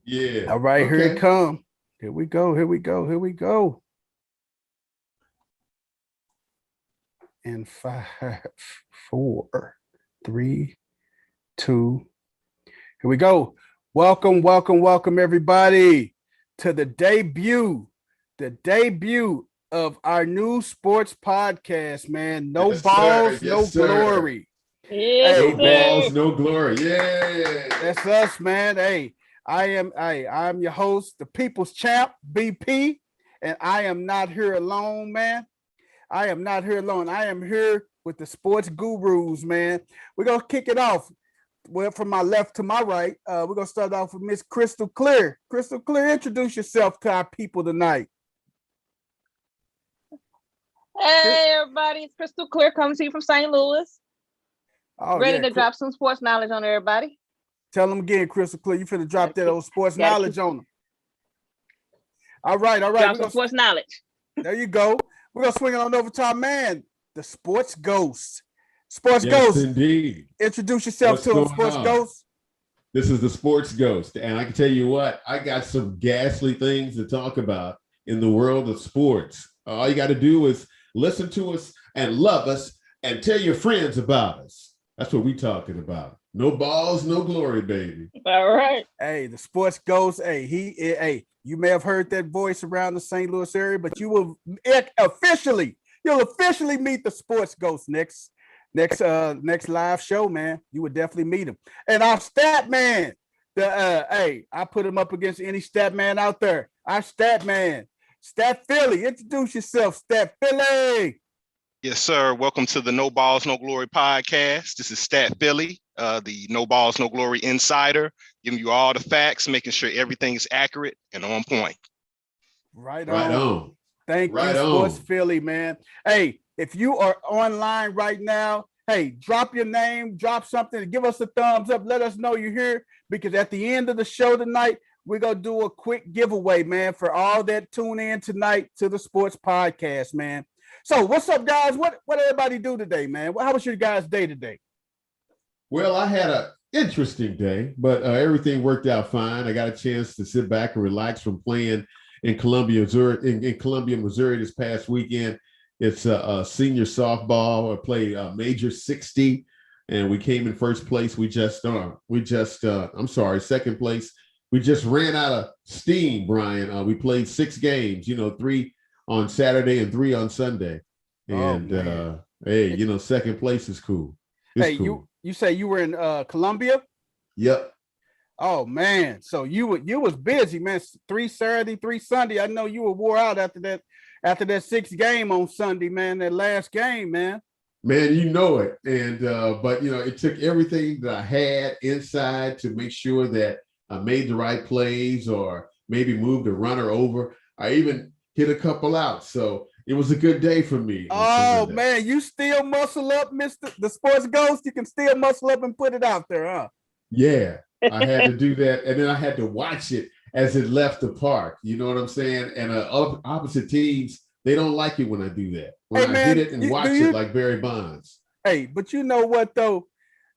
Yeah. All right, Okay. here it comes. Here we go. In 5, 4, 3, 2. Here we go. Welcome, everybody, to the debut of our new sports podcast, man. No Yes, sir. balls, no Yes, sir. glory. Yes, No Hey, man, balls, no glory. Yeah. that's us, man. Hey, I'm your host, the People's Champ, BP, and I am not here alone, man. I am not here alone. I am here with the sports gurus, man. We're gonna kick it off. Well, from my left to my right, we're gonna start off with Miss Crystal Clear. Crystal Clear, introduce yourself to our people tonight. Hey, everybody. It's Crystal Clear coming to you from St. Louis. Ready to drop some sports knowledge on everybody. Tell them again, Crystal Clear. You finna drop that old sports knowledge on them. All right. Drop some sports knowledge. There you go. We're gonna swing it on over to our man, the Sports Ghost. Sports Yes, Ghost. indeed. Introduce yourself to him, Sports Ghost. This is the Sports Ghost, and I can tell you what, I got some ghastly things to talk about in the world of sports. All you got to do is listen to us and love us and tell your friends about us. That's what we talking about. No balls, no glory, baby. All right. Hey, the Sports Ghost. Hey, you may have heard that voice around the St. Louis area, but you'll officially meet the Sports Ghost next live show, man. You would definitely meet him. And our stat man, I put him up against any stat man out there. Our stat man, Stat Philly. Introduce yourself, Stat Philly. Yes, sir. Welcome to the No Balls, No Glory podcast. This is Stat Philly, the No Balls, No Glory insider, giving you all the facts, making sure everything is accurate and on point. Right on. Thank you, Sports Philly, man. Hey, if you are online right now, hey, drop your name, drop something, give us a thumbs up. Let us know you're here, because at the end of the show tonight, we're going to do a quick giveaway, man, for all that tune in tonight to the sports podcast, man. So what's up, guys? What everybody do today, man? How was your guys' day today? Well, I had an interesting day, but everything worked out fine. I got a chance to sit back and relax from playing in Columbia, Missouri this past weekend. It's a senior softball. I played Major 60, and we came in first place. Second place. We just ran out of steam, Brian. We played 6 games, 3 on Saturday and 3 on Sunday. And hey, second place is cool. It's cool. You say you were in Columbia? Yep. Oh man, so you was busy, man. 3 Saturday, 3 Sunday. I know you were wore out after that 6th game on Sunday, man. That last game, man. Man, you know it. And but it took everything that I had inside to make sure that I made the right plays, or maybe moved a runner over. I even hit a couple out. So it was a good day for me. Oh man, you still muscle up, Mr. the Sports Ghost. You can still muscle up and put it out there, huh? Yeah, I had to do that. And then I had to watch it as it left the park. You know what I'm saying? And opposite teams, they don't like it when I do that. When I hit it and watch it like Barry Bonds. Hey, but you know what though?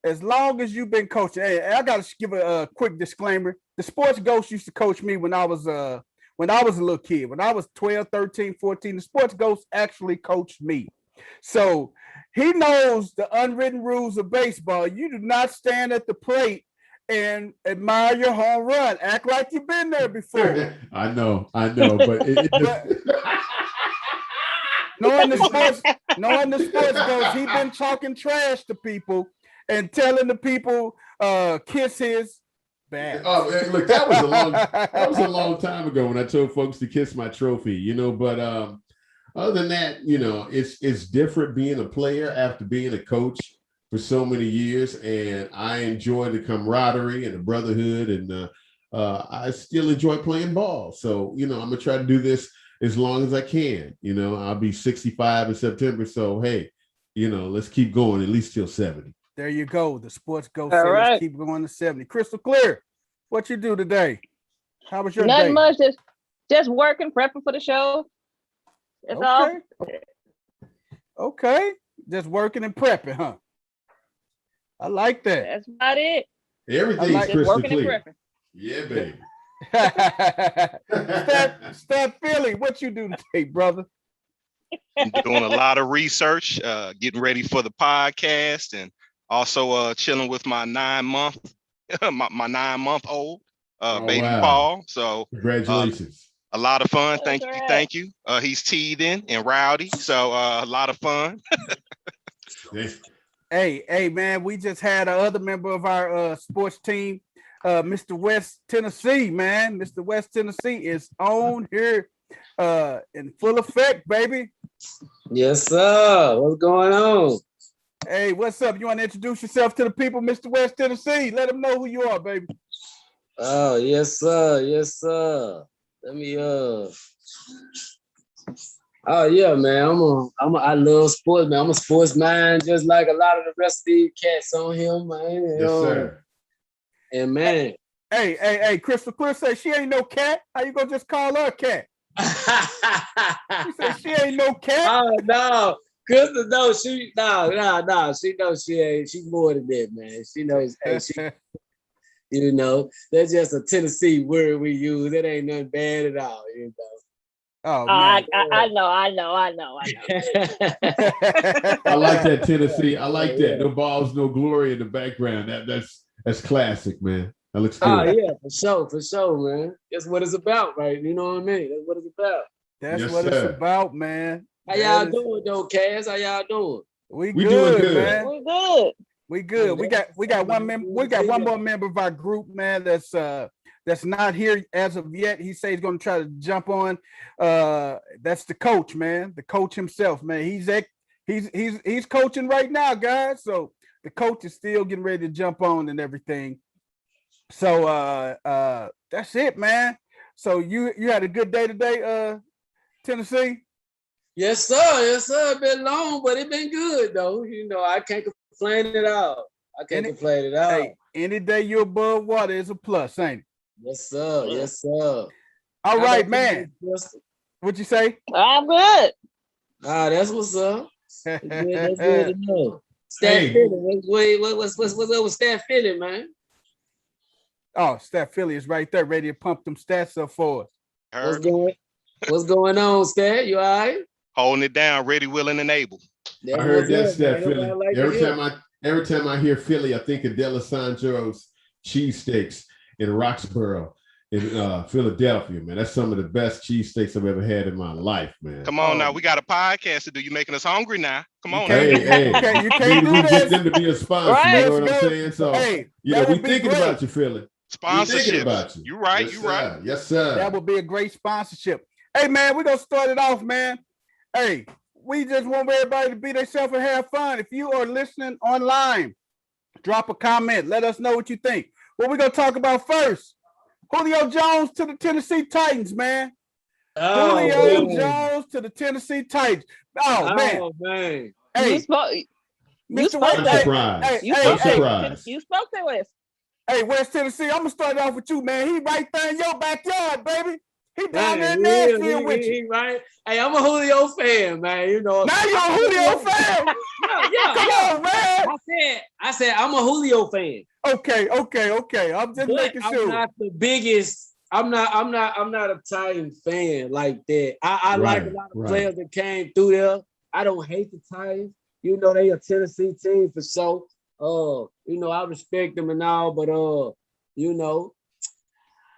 As long as you've been coaching, hey, I got to give a quick disclaimer. The Sports Ghost used to coach me when I was a little kid. When I was 12, 13, 14, the Sports Ghost actually coached me. So he knows the unwritten rules of baseball. You do not stand at the plate and admire your home run. Act like you've been there before. I know, but it just... knowing the sports Ghost, he's been talking trash to people and telling the people kiss his back. Oh, look, that was a long time ago when I told folks to kiss my trophy, but other than that, it's different being a player after being a coach for so many years, and I enjoy the camaraderie and the brotherhood, and I still enjoy playing ball. So, I'm gonna try to do this as long as I can. I'll be 65 in September, so hey, let's keep going at least till 70. There you go. The Sports Ghost said let's keep going to 70. Crystal Clear, what you do today? How was your day? Nothing much, just working, prepping for the show. It's all. Okay. Just working and prepping, huh? I like that. That's about it. Everything's like crystal clear. Yeah, baby. Stat Philly, what you do today, brother? I'm doing a lot of research, getting ready for the podcast, and also chilling with my 9-month, my 9-month-old baby Paul. So congratulations. A lot of fun. Thank you. He's teething and rowdy, so a lot of fun. Hey, man, we just had another member of our sports team, Mr. West Tennessee, man. Mr. West Tennessee is on here in full effect, baby. Yes, sir. What's going on? Hey, what's up? You want to introduce yourself to the people, Mr. West Tennessee? Let them know who you are, baby. Oh, yes, sir. Yes, sir. Let me Oh yeah, man. I love sports, man. I'm a sports mind, just like a lot of the rest of these cats on here, man. Yes, sir. And man. Hey, Crystal Clear said she ain't no cat. How you gonna just call her a cat? She said she ain't no cat. Oh no. Crystal, no, she knows she ain't. She's more than that, man. She knows, hey, you know, that's just a Tennessee word we use. It ain't nothing bad at all, you know. Oh, man. I know. I like that, Tennessee. I like that. No balls, no glory in the background. That's classic, man. That looks good. Oh yeah, for sure, man. That's what it's about, right? You know what I mean? That's what it's about. That's what it's about, man. How y'all doing though, Cass? How y'all doing? We good, doing good, man. We good. We good. We got one member. We got one more member of our group, man. That's not here as of yet. He says he's going to try to jump on. That's the coach, man. The coach himself, man. He's coaching right now, guys. So the coach is still getting ready to jump on and everything. So that's it, man. So you had a good day today, Tennessee? Yes, sir. It's been long, but it's been good though. You know, I can't complain at all. Hey, any day you're above water is a plus, ain't it? Yes, sir. All right, man. What'd you say? I'm good. That's what's up. That's good to know. Stat Philly. What's up with Stat Philly, man? Oh, Stat Philly is right there, ready to pump them stats up for us. What's going on, Stat? You all right? Holding it down, ready, willing, and able. I heard that, Stat Philly. Every time I hear Philly, I think of D'Alessandro's cheesesteaks in Roxborough in Philadelphia, man. That's some of the best cheesesteaks I've ever had in my life, man. Come on now, we got a podcast to do. You making us hungry now? Come on, hey, you can't do we this. get them to be a sponsor. Right. You know what I'm saying? So, we thinking about you, Philly. Sponsorship. About you. You right. Yes, sir. That would be a great sponsorship. Hey, man, we're gonna start it off, man. Hey, we just want everybody to be themselves and have fun. If you are listening online, drop a comment. Let us know what you think. What we're gonna talk about first? Julio Jones to the Tennessee Titans, man. Julio Jones to the Tennessee Titans. Oh man. Hey, you spoke that. You spoke that way. Hey, West Tennessee, I'm gonna start off with you, man. He right there in your backyard, baby. He down there in Nashville with you. Right. Hey, I'm a Julio fan, man. You know. Now you're a Julio fan. Come on, man. I said I'm a Julio fan. Okay. I'm just making sure. I'm not the biggest. I'm not a Titan fan like that. I like a lot of players that came through there. I don't hate the Titans. You know, they a Tennessee team for sure. You know, I respect them and all, but you know.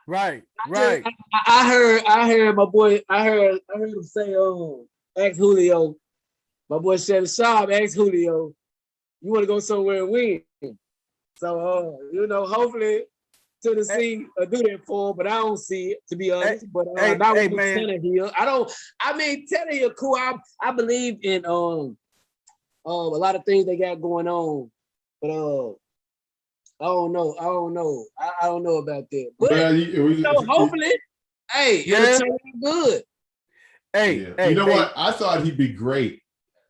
Right. I heard my boy. I heard him say, ask Julio. My boy said, "Sharp, ask Julio, you want to go somewhere and win." So, you know, hopefully Tennessee do that for him, but I don't see it, to be honest. But not with Tannehill. Tannehill cool. I believe in a lot of things they got going on, but I don't know. I don't know about that. But hopefully, it'll turn out good. You know what? I thought he'd be great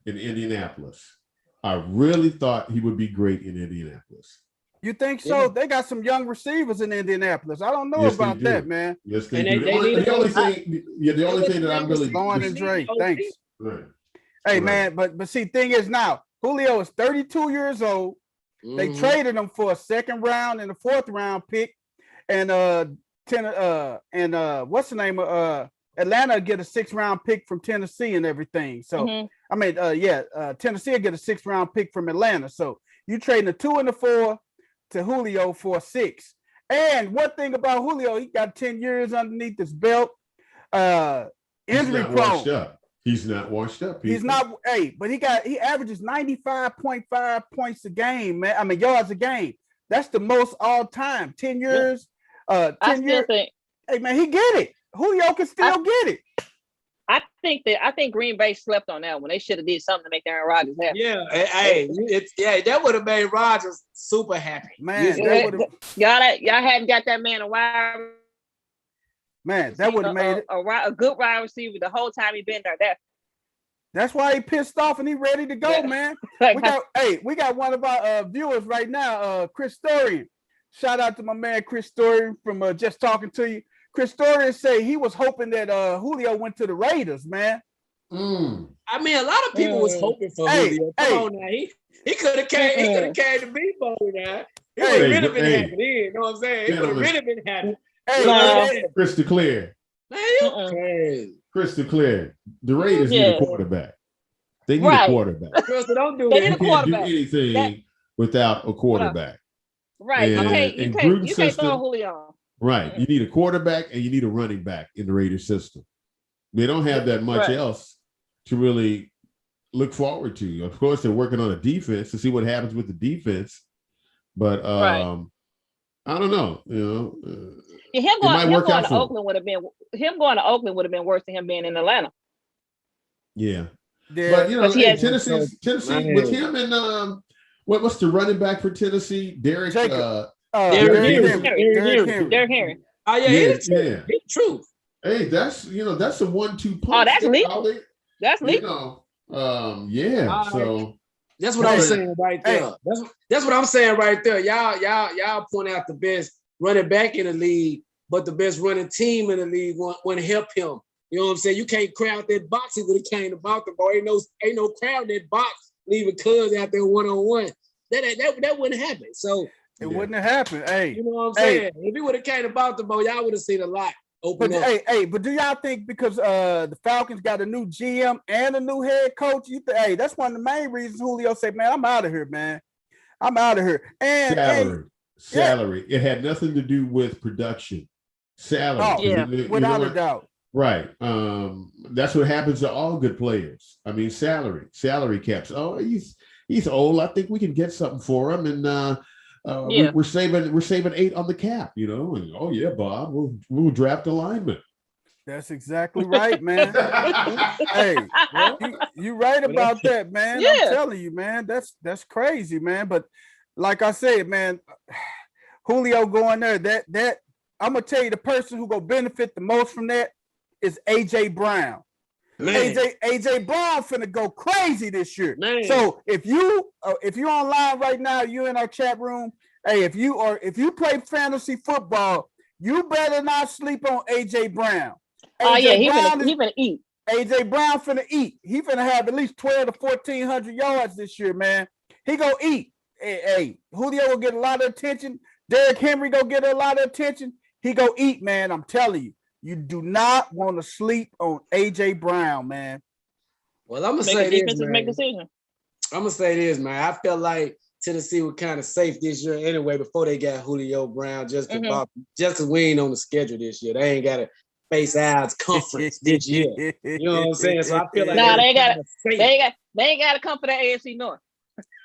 in Indianapolis. I really thought he would be great in Indianapolis. You think so? Yeah. They got some young receivers in Indianapolis. I don't know about that, man. Yes, they do. The only thing that I'm really Vaughn and Dre. Thanks. Right. Hey, man, but see, thing is now, Julio is 32 years old. They traded him for a second round and a fourth round pick. And what's the name of Atlanta get a 6th round pick from Tennessee and everything. So Tennessee get a 6th round pick from Atlanta. So you trading a 2 and a 4 to Julio for a 6. And one thing about Julio, he got 10 years underneath his belt. Injury prone. He's not washed up. He's not. Hey, but he averages 95.5 points a game, man. I mean, yards a game. That's the most all time. 10 years. 10 years. Hey, man, he get it. Julio can still get it. I think Green Bay slept on that one. They should have did something to make Aaron Rodgers happy. Yeah, that would have made Rodgers super happy. Man, y'all hadn't got that man a wide. Man, that would have made it a good wide receiver the whole time he been there. That's why he pissed off and he ready to go, man. We got one of our viewers right now, Chris Storian. Shout out to my man Chris Storian from Just Talking to You. Chris Storian say he was hoping that Julio went to the Raiders, man. I mean, a lot of people was hoping for Julio. Come on now, he could have came. He could have carried the B-ball now. He would have really been happy. You know what I'm saying? He would have really been happy. Crystal clear. Man, you crazy. Crystal clear. The Raiders need a quarterback. They need a quarterback. Crystal, don't do that. They need a quarterback. You can't do anything without a quarterback. Right. You can't throw Julio. Right. You need a quarterback and you need a running back in the Raiders system. They don't have that much else to really look forward to. Of course, they're working on a defense to see what happens with the defense. But I don't know. Him going to Oakland would have been worse than him being in Atlanta. Yeah. But Tennessee with him and what's the running back for Tennessee? Derrick Henry. Oh yeah, he's the truth. Hey, that's a 1-2 punch. Oh, that's legal. That's So legal. that's what I'm saying right there. That's what I'm saying right there. Y'all point out the best running back in the league, but the best running team in the league want to help him. You know what I'm saying? You can't crowd that box when it came to Baltimore. Ain't no crowd that box leaving Cuz out there one-on-one. That wouldn't happen. So it wouldn't have happened. Hey, you know what I'm saying? If he would have came to Baltimore, y'all would have seen a lot open up. But do y'all think because the Falcons got a new GM and a new head coach, that's one of the main reasons Julio said, man, I'm out of here, man. I'm out of here. And salary. It had nothing to do with production. Salary. Without a doubt. Right. That's what happens to all good players. I mean, salary caps. Oh, he's old. I think we can get something for him. And we're saving 8 on the cap, and oh yeah, Bob, we'll draft a lineman. That's exactly right, man. Hey, you right about that, man. I'm telling you, man, that's crazy, man. But like I said, man, Julio going there, that I'm gonna tell you, the person who gonna benefit the most from that is AJ Brown. Man. AJ Brown finna go crazy this year. Man. So if you're online right now, you in our chat room. Hey, if you play fantasy football, you better not sleep on AJ Brown. He finna eat. AJ Brown finna eat. He finna have at least 1,200 to 1,400 yards this year, man. He gonna eat. Hey, Julio will get a lot of attention. Derrick Henry gonna get a lot of attention. He go eat, man. I'm telling you. You do not want to sleep on AJ Brown, man. Well, I'm gonna say this, man. Make decision. I'm gonna say this, man. I felt like Tennessee was kind of safe this year anyway before they got Julio Brown, just because we ain't on the schedule this year. They ain't got to face odds conference this year. You know what I'm saying? So I feel like they ain't got to come for the AFC North.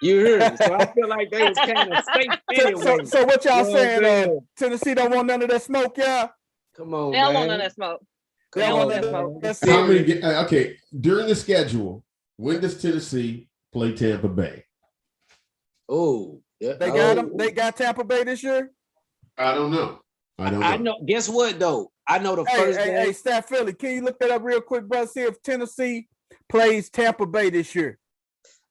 You heard me. So I feel like they was kind of safe anyway. So what y'all saying? Tennessee don't want none of that smoke, y'all? Come on, they don't want none of that smoke. They don't want that smoke. Okay, during the schedule, when does Tennessee play Tampa Bay? Oh, yeah. They got them. They got Tampa Bay this year. I don't know. I know. Guess what though? I know the first game. Hey, Staff Philly, can you look that up real quick, bro? See if Tennessee plays Tampa Bay this year.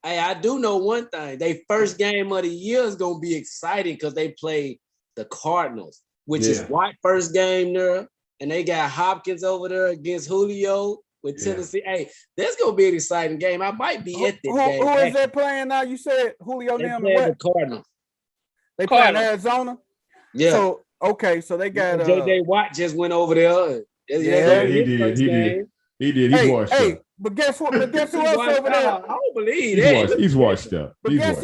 Hey, I do know one thing. Their first game of the year is gonna be exciting because they play the Cardinals, which is White first game there, and they got Hopkins over there against Julio with Tennessee. Hey, that's gonna be an exciting game. I might be at this game. Who is that playing now? You said Julio them the Cardinals. They play in Arizona. Yeah. So Okay, so they got JJ Watt just went over there. Yeah, he did. He did. He's washed up. But guess what? But guess who else over there? I don't believe that. He's washed up. But guess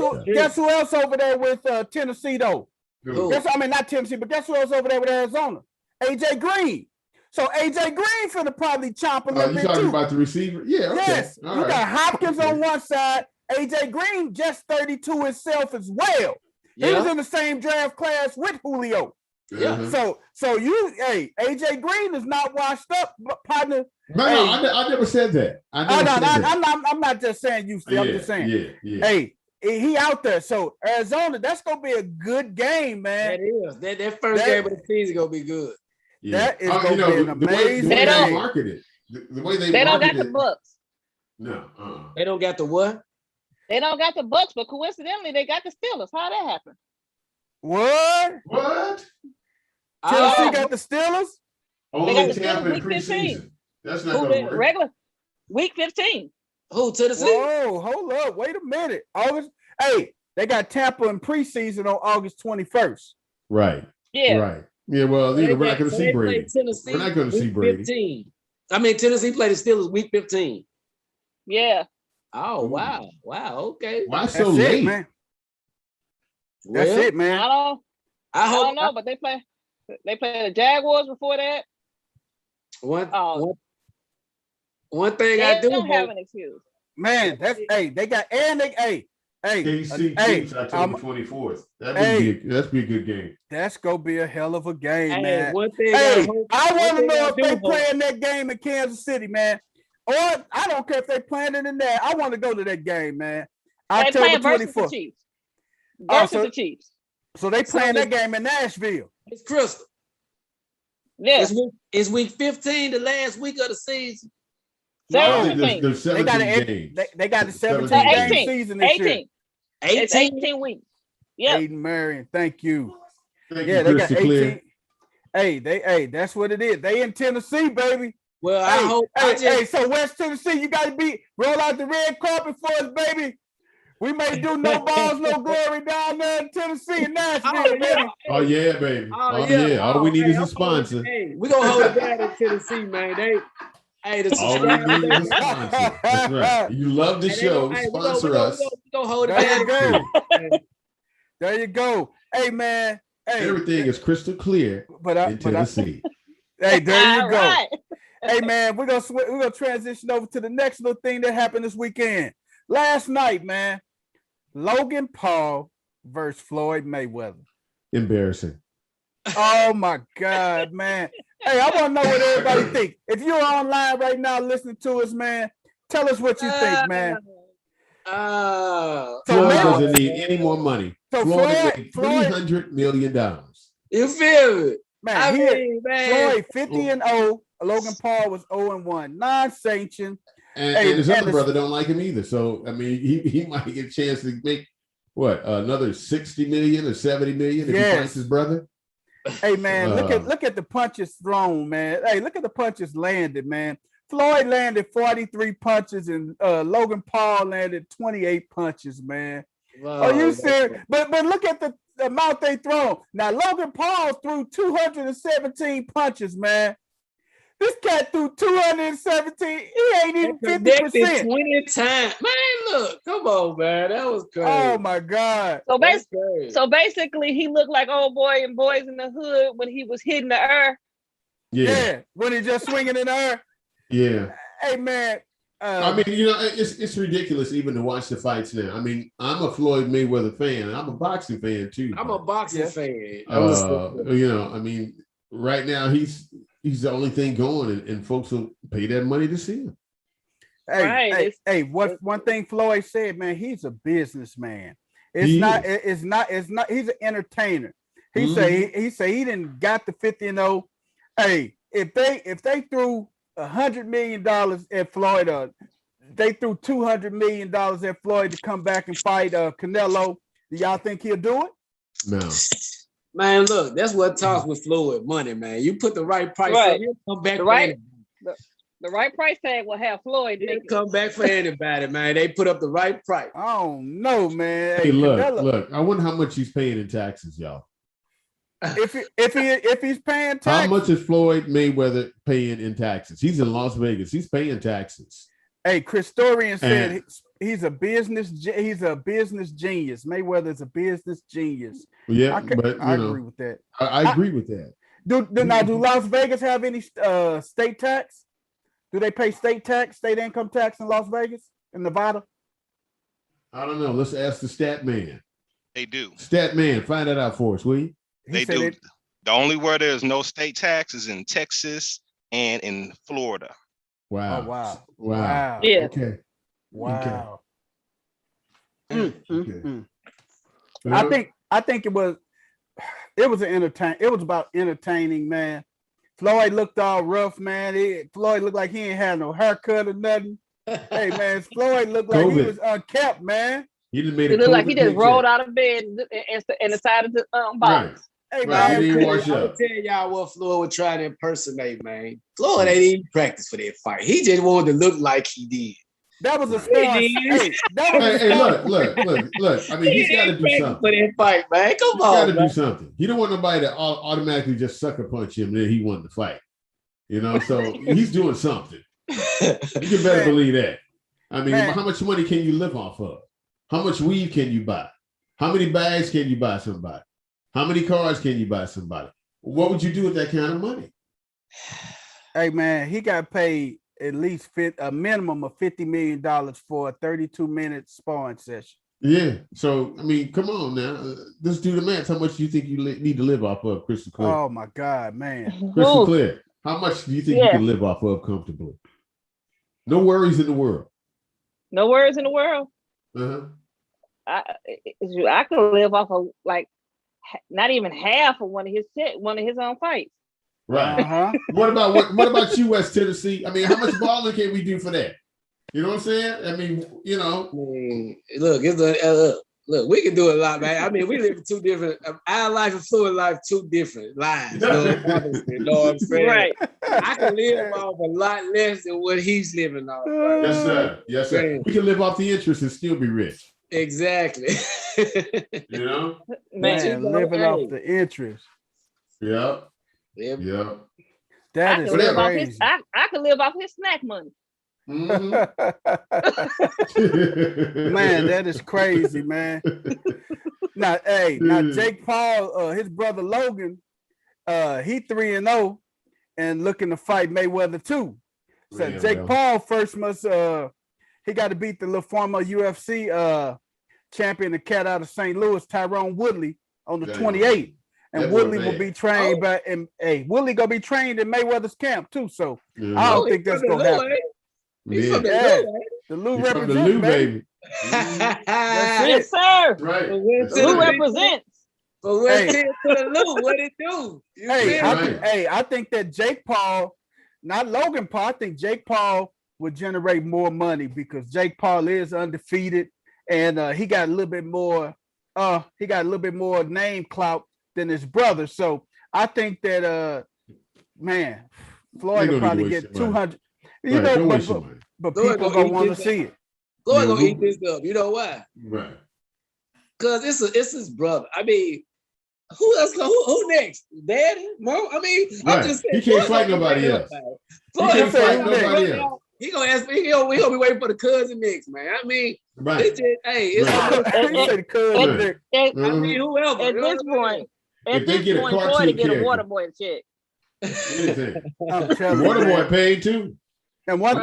who else over there with Tennessee though? Not Tennessee, but guess who else over there with Arizona? AJ Green. So AJ Green finna probably chomp a little bit too. You talking about the receiver? Yeah. Okay. Yes. You got Hopkins on one side. AJ Green just 32 himself as well. Yeah. He was in the same draft class with Julio. Yeah. So AJ Green is not washed up, partner. No, I never said that. I'm not just saying you. I'm just saying. Yeah. Hey, he out there. So Arizona, that's gonna be a good game, man. That is. That first game of the season gonna be good. Yeah. That is gonna be an amazing. The way they market it. The way they don't got the Bucks. No. They don't got the what? They don't got the Bucks, but coincidentally, they got the Steelers. How that happened? What? Tennessee got the Steelers? Only Tampa in preseason. That's not going to work. Regular week 15. Who, Tennessee? Whoa, hold up. Wait a minute. They got Tampa in preseason on August 21st. Right. Yeah. Right. Yeah, well, we're not going to see Brady. We're not going to see Brady. 15. Tennessee played the Steelers week 15. Yeah. Oh, wow. Okay. Why so late? Man. That's it, man. I don't know, but they play the Jaguars before that. One thing I do don't have an excuse. Man, they got KC Chiefs October 24th. That's be a good game. That's gonna be a hell of a game, man. One thing I want to know if they playing that game in Kansas City, man. Or I don't care if they playing it in there. I want to go to that game, man. October 24th. Versus the Chiefs. So they playing that game in Nashville. It's Crystal. Yeah. It's week 15, the last week of the season. 17. They got the 17 game season this year. 18. It's 18 weeks. Yeah. Aiden Marion, thank you. Thank you, they got 18. Hey, that's what it is. They in Tennessee, baby. Well, I hope. So West Tennessee, you got to roll out the red carpet for us, baby. We may do no balls, no glory down there in Tennessee and Nashville, baby. Oh yeah, baby. Oh yeah. All we need is a sponsor. We're gonna hold it down in Tennessee, man. All we need is a sponsor. That's right. You love the show. Sponsor us. We're gonna hold it down. There you go. Hey, man. Hey, everything is crystal clear in Tennessee. Hey, there you go. Right. Hey, man, we're gonna transition over to the next little thing that happened this weekend. Last night, man, Logan Paul versus Floyd Mayweather. Embarrassing. Oh my God, man. Hey, I want to know what everybody think. If you're online right now listening to us, man, tell us what you think, man. Floyd doesn't need any more money. So Floyd made $300 million. You feel it? Man, Floyd 50-0. Logan Paul was 0-1. Non-sanctioned. And his other brother don't like him either. So, I mean, he might get a chance to make, another 60 million or 70 million if he fights his brother? Hey, man, look at the punches thrown, man. Hey, look at the punches landed, man. Floyd landed 43 punches and Logan Paul landed 28 punches, man. Wow. Are you serious? But look at the amount they thrown. Now, Logan Paul threw 217 punches, man. This cat threw 217. He ain't even 50%. 20 times. Man, look. Come on, man. That was crazy. Oh, my God. So basically, he looked like old boy and Boys in the Hood when he was hitting the air. Yeah. When he just swinging in the air. Yeah. Hey, man. I mean, it's ridiculous even to watch the fights now. I mean, I'm a Floyd Mayweather fan, and I'm a boxing fan, too. I'm a boxing fan. I mean, right now, he's the only thing going, and folks will pay that money to see him. Hey, one thing Floyd said, man, he's a businessman. He's an entertainer. He say he didn't got the 50-0. Hey, if they threw $100 million at Floyd, they threw $200 million at Floyd to come back and fight Canelo, do y'all think he'll do it? No. Man, look, that's what talks with Floyd money, man. You put the right price on, he'll come back the right price tag will have Floyd. He'll come back for anybody, man. They put up the right price. Oh no, man. Hey, look. I wonder how much he's paying in taxes, y'all. if he's paying taxes. How much is Floyd Mayweather paying in taxes? He's in Las Vegas. He's paying taxes. Hey, Christorian said he's a business genius. Mayweather's a business genius. Yeah, I agree with that. I agree with that. Do Las Vegas have any state tax? Do they pay state income tax in Las Vegas, in Nevada? I don't know. Let's ask the stat man. They do. Stat man, find that out for us, will you? They do. The only where there's no state tax is in Texas and in Florida. Wow. Oh, wow. Yeah. Okay. Wow. Okay. I think it was about entertaining, man. Floyd looked all rough, man. Floyd looked like he ain't had no haircut or nothing. Hey, man, Floyd looked like he was unkept, man. He looked like he just rolled out of bed and decided to box. Hey, man, I'm gonna tell y'all what Floyd would try to impersonate, man. Floyd ain't even practice for that fight. He just wanted to look like he did. That was a start. Look. I mean, he's got to do something for that fight, man. Come on, got to do something. He don't want nobody to automatically just sucker punch him. Then he won the fight. So he's doing something. You can better believe that. I mean, how much money can you live off of? How much weed can you buy? How many bags can you buy somebody? How many cars can you buy somebody? What would you do with that kind of money? Hey, man, he got paid at least a minimum of $50 million for a 32-minute sparring session. Yeah. So, I mean, come on now. Let's do the math. How much do you think you need to live off of, crystal clear? Oh, my God, man. Crystal clear. How much do you think you can live off of comfortably? No worries in the world. No worries in the world. Uh-huh. I could live off of like not even half of one of his own fights. Right. Uh-huh. What about you, West Tennessee? I mean, how much balling can we do for that? You know what I'm saying? I mean, Look, we can do a lot, man. I mean, we live in two different. Our life and Floyd life, two different lives. You know what I'm saying? Right. I can live off a lot less than what he's living off. Right? Yes, sir. Yes, sir. We can live off the interest and still be rich. Exactly. Man, living off the interest. Yeah. Yeah. That is crazy. I could live off his snack money. Mm-hmm. Man, that is crazy, man. Now Jake Paul, his brother Logan, he 3-0 and looking to fight Mayweather too. So Jake Paul first must he got to beat the former UFC champion, the cat out of St. Louis, Tyrone Woodley, on the 28th. And Woodley will be trained Woodley gonna be trained in Mayweather's camp too. So I don't think that's gonna happen. He's from the Lou represents, from the Lou, baby. Yes, sir. Right. Lou represents. But where's to the Lou? What it do? I think that Jake Paul, not Logan Paul, I think Jake Paul would generate more money because Jake Paul is undefeated and he got a little bit more name clout than his brother. So I think that Floyd will probably get 200. But people gonna want to see it. Floyd gonna eat this up. You know why? Right. Because it's his brother. I mean, who else? Who next? Daddy, Mom? I mean, I'm just saying. He can't fight nobody else. Floyd can't fight nobody else. He gonna ask me. We gonna be waiting for the cousin next, man. I mean, right. It's cousin Nick. I mean, whoever. At this point, Floyd to get a water boy check. Water boy paid too. And one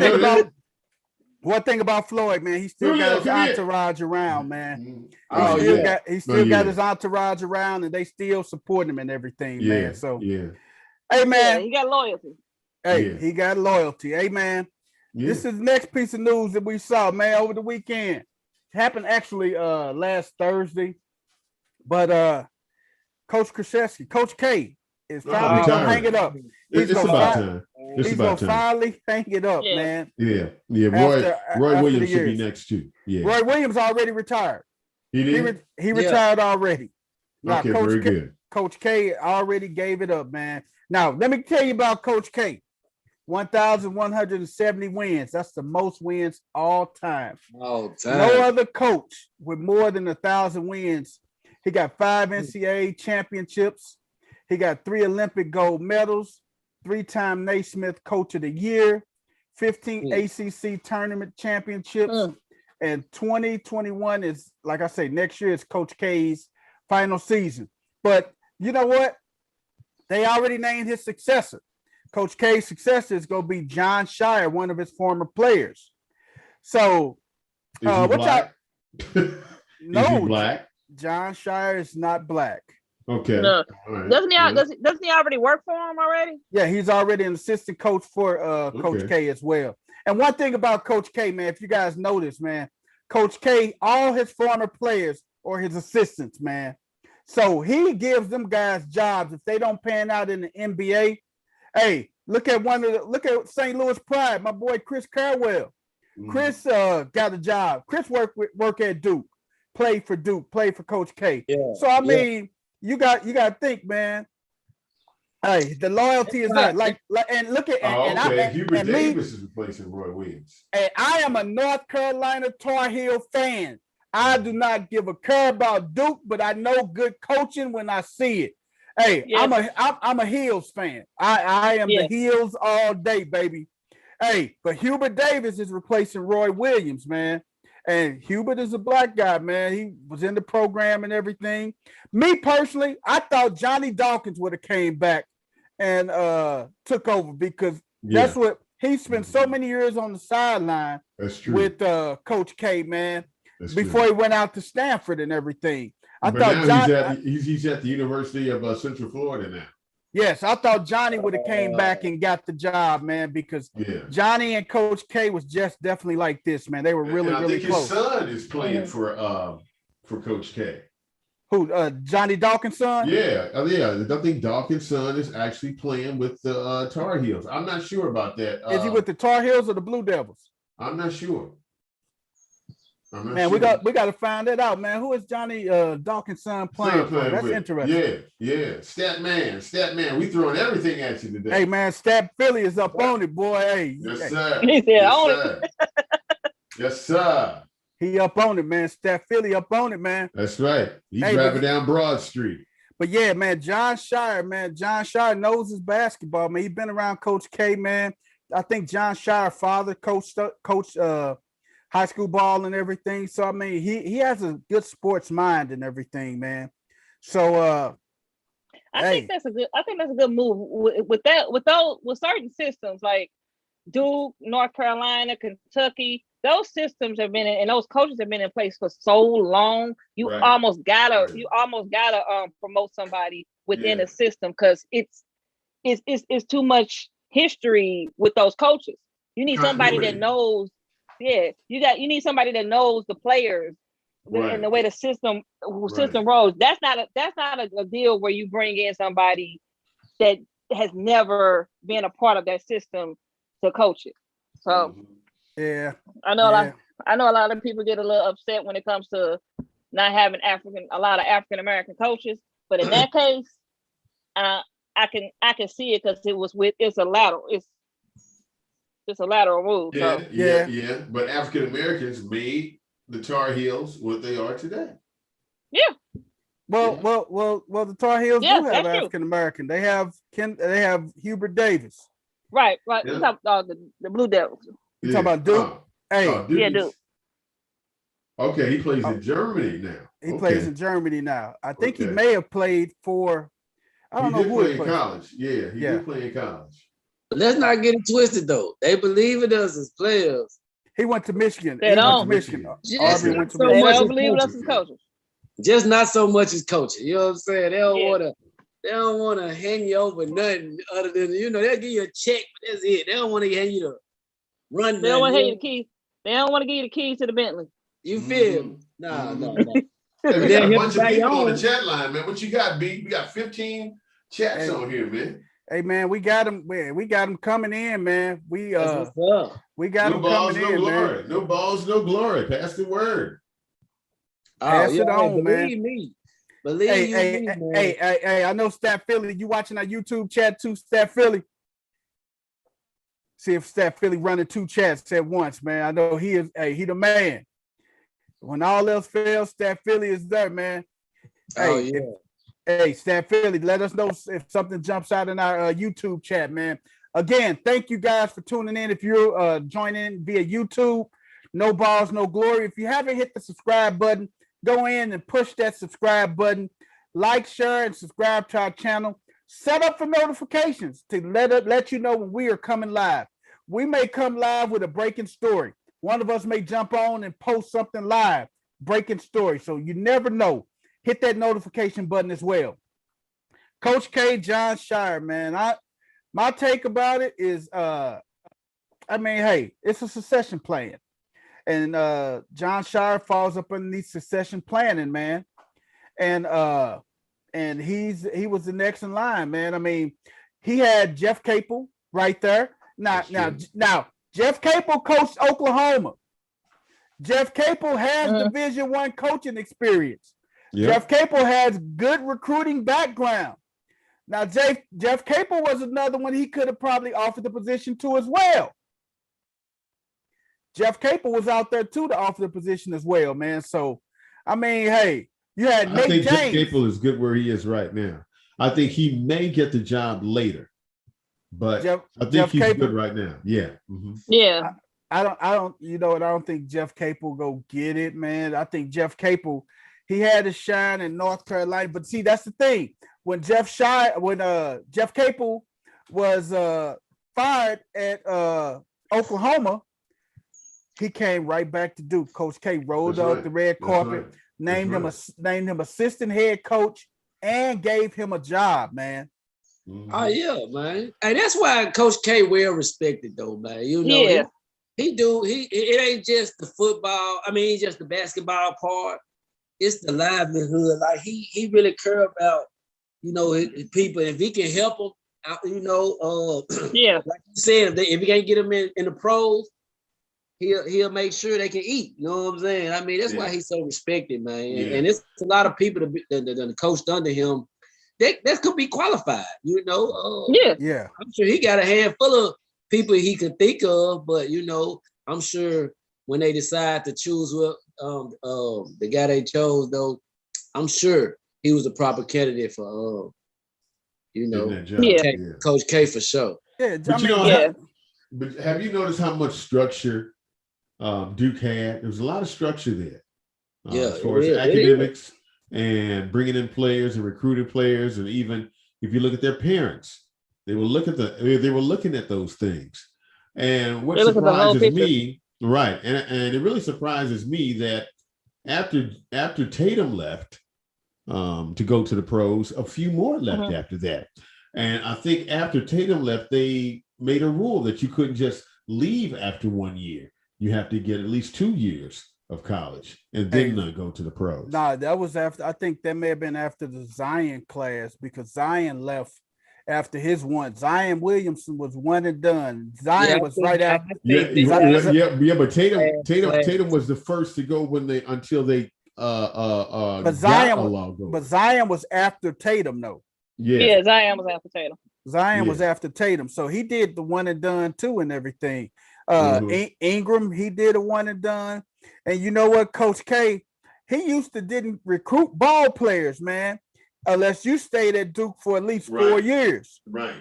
thing about Floyd, man, he still got his entourage around, man. He still got his entourage around, and they still support him and everything, man. So, hey, man, he got loyalty. Hey, he got loyalty. Hey, man, this is the next piece of news that we saw, man, over the weekend. It happened actually last Thursday, but Coach Krzyzewski, Coach K, is finally gonna hang it up. It's about time. He's gonna finally hang it up, man. Yeah. Roy Williams should be next too. Yeah. Roy Williams already retired. He did. He retired already. Now, okay, very good. Coach K already gave it up, man. Now, let me tell you about Coach K. 1,170 wins. That's the most wins all time. All time. No other coach with more than 1,000 wins. He got 5 NCAA championships. He got 3 Olympic gold medals, 3-time Naismith Coach of the Year, 15 ACC tournament championships, and 2021 is, like I say, next year is Coach K's final season. But you know what? They already named his successor. Coach K's successor is going to be John Shire, one of his former players. So, is he black? No, is he black? John Shire is not black. Okay. No. Right. Doesn't he already work for him already? Yeah, he's already an assistant coach for Coach K as well. And one thing about Coach K, man, if you guys notice, man, Coach K, all his former players are his assistants, man. So he gives them guys jobs if they don't pan out in the NBA. Hey, look at St. Louis Pride, my boy Chris Carwell. Chris got a job. Chris work at Duke, played for Duke, played for Coach K. Yeah, so I mean, you got to think, man. Hey, the loyalty is there. Like, and look at Hubert Davis is replacing Roy Williams. And I am a North Carolina Tar Heel fan. I do not give a care about Duke, but I know good coaching when I see it. Hey, yes. I'm a Heels fan. I am the Heels all day, baby. Hey, but Hubert Davis is replacing Roy Williams, man. And Hubert is a black guy, man. He was in the program and everything. Me personally, I thought Johnny Dawkins would have came back and took over because that's what he spent so many years on the sideline with Coach K, man. Before he went out to Stanford and everything. He's at the University of Central Florida now. Yes, I thought Johnny would have came back and got the job, man, because Johnny and Coach K was just definitely like this, man. They were really close. His son is playing for Coach K. Who? Johnny Dawkins' son? Yeah. I think Dawkins' son is actually playing with the Tar Heels. I'm not sure about that. Is he with the Tar Heels or the Blue Devils? I'm not sure. Man, we got to find that out, man. Who is Johnny Dawkins' son playing for? That's interesting. Yeah. Stat man. We throwing everything at you today. Hey, man, Stat Philly is up on it, boy. Hey. Yes, sir. He said on it. Yes, sir. He up on it, man. Stat Philly up on it, man. That's right. He's driving down Broad Street. But yeah, man, John Shire knows his basketball, man. He's been around Coach K, man. I think John Shire's father coached high school ball and everything. So I mean, he has a good sports mind and everything, man. So I think that's a good move with certain systems like Duke, North Carolina, Kentucky. Those systems have been and those coaches have been in place for so long. You almost gotta promote somebody within a system because it's too much history with those coaches. You need somebody that knows. Yeah, you need somebody that knows the players and the way the system rolls. That's not a deal where you bring in somebody that has never been a part of that system to coach it. So I know a lot of people get a little upset when it comes to not having a lot of African American coaches, but in that case, I can see it because it's a lateral move. Yeah. But African Americans made the Tar Heels what they are today. Yeah. Well, the Tar Heels do have African American. They have Hubert Davis. Right. Yeah. You talk about the Blue Devils. You talking about Duke? Duke. Okay, he plays in Germany now. He plays in Germany now. I think he may have played for. I don't know who he played in college. Yeah, he did play in college. But let's not get it twisted, though. They believe in us as players. He went to Michigan. They don't. Michigan. They don't believe in us as coaches. Just not so much as coaching. You know what I'm saying? They don't want to hand you over nothing other than, they'll give you a check, but that's it. They don't want to hand you the run. They don't want to hand you the keys. They don't want to give you the keys to the Bentley. You feel me? No. Hey, we got a bunch of people on the chat line, man. What you got, B? We got 15 chats on here, man. Hey man, we got them. We got them coming in, man. We got them coming in, man. No balls, no glory. Pass the word. Pass it on, man. Believe me, man. Hey, I know Stat Philly. You watching our YouTube chat too, Stat Philly? See if Stat Philly running 2 chats at once, man. I know he is. Hey, he the man. When all else fails, Stat Philly is there, man. Hey, Stan Philly, let us know if something jumps out in our YouTube chat, man. Again, thank you guys for tuning in. If you're joining via YouTube, no balls, no glory. If you haven't hit the subscribe button, go in and push that subscribe button. Like, share, and subscribe to our channel. Set up for notifications to let you know when we are coming live. We may come live with a breaking story. One of us may jump on and post something live, breaking story. So you never know. Hit that notification button as well. Coach K, John Shire, man. My take about it is, hey, it's a succession plan. And John Shire falls up underneath succession planning, man. And he was the next in line, man. I mean, he had Jeff Capel right there. Now, Jeff Capel coached Oklahoma. Jeff Capel has Division I coaching experience. Yep. Jeff Capel has good recruiting background. Now, Jeff Capel was another one he could have probably offered the position to as well. Jeff Capel was out there too to offer the position as well, man. So, I mean, hey, you had Nate James. Jeff Capel is good where he is right now. I think he may get the job later, but I think he's good right now. Yeah. Mm-hmm. Yeah. I don't, you know what? I don't think Jeff Capel go get it, man. I think Jeff Capel, he had to shine in North Carolina, but see, that's the thing. When Jeff Capel was fired at Oklahoma, he came right back to Duke. Coach K rolled out the red carpet, named him assistant head coach, and gave him a job, man. Mm-hmm. Oh yeah, man. And that's why Coach K well respected though, man. You know, it ain't just the football. I mean, just the basketball part. It's the livelihood. Like he really care about, you know, people. If he can help them out, you know, like you said, if he can't get them in the pros, he'll make sure they can eat. You know what I'm saying? I mean, that's why he's so respected, man. Yeah. And it's a lot of people that coached under him that could be qualified. You know, I'm sure he got a handful of people he could think of, but you know, I'm sure when they decide to choose the guy they chose, though, I'm sure he was a proper candidate for Coach K for sure. Yeah, but have you noticed how much structure Duke had? There was a lot of structure there. As far as academics and bringing in players and recruiting players, and even if you look at their parents, they will look at they were looking at those things. And what surprises me, right? And it really surprises me that after Tatum left to go to the pros, a few more left after that. And I think after Tatum left, they made a rule that you couldn't just leave after 1 year. You have to get at least 2 years of college and then go to the pros. Nah, that was after. I think that may have been after the Zion class, because Zion left after his one. Zion Williamson was one and done. Zion was right after. But Tatum was the first to go until they But Zion was after Tatum, though. Yeah, Zion was after Tatum. Was after Tatum, so he did the one and done too and everything. Ingram, he did a one and done. And you know what, Coach K, he didn't recruit ball players, man, unless you stayed at Duke for at least 4 years. Right.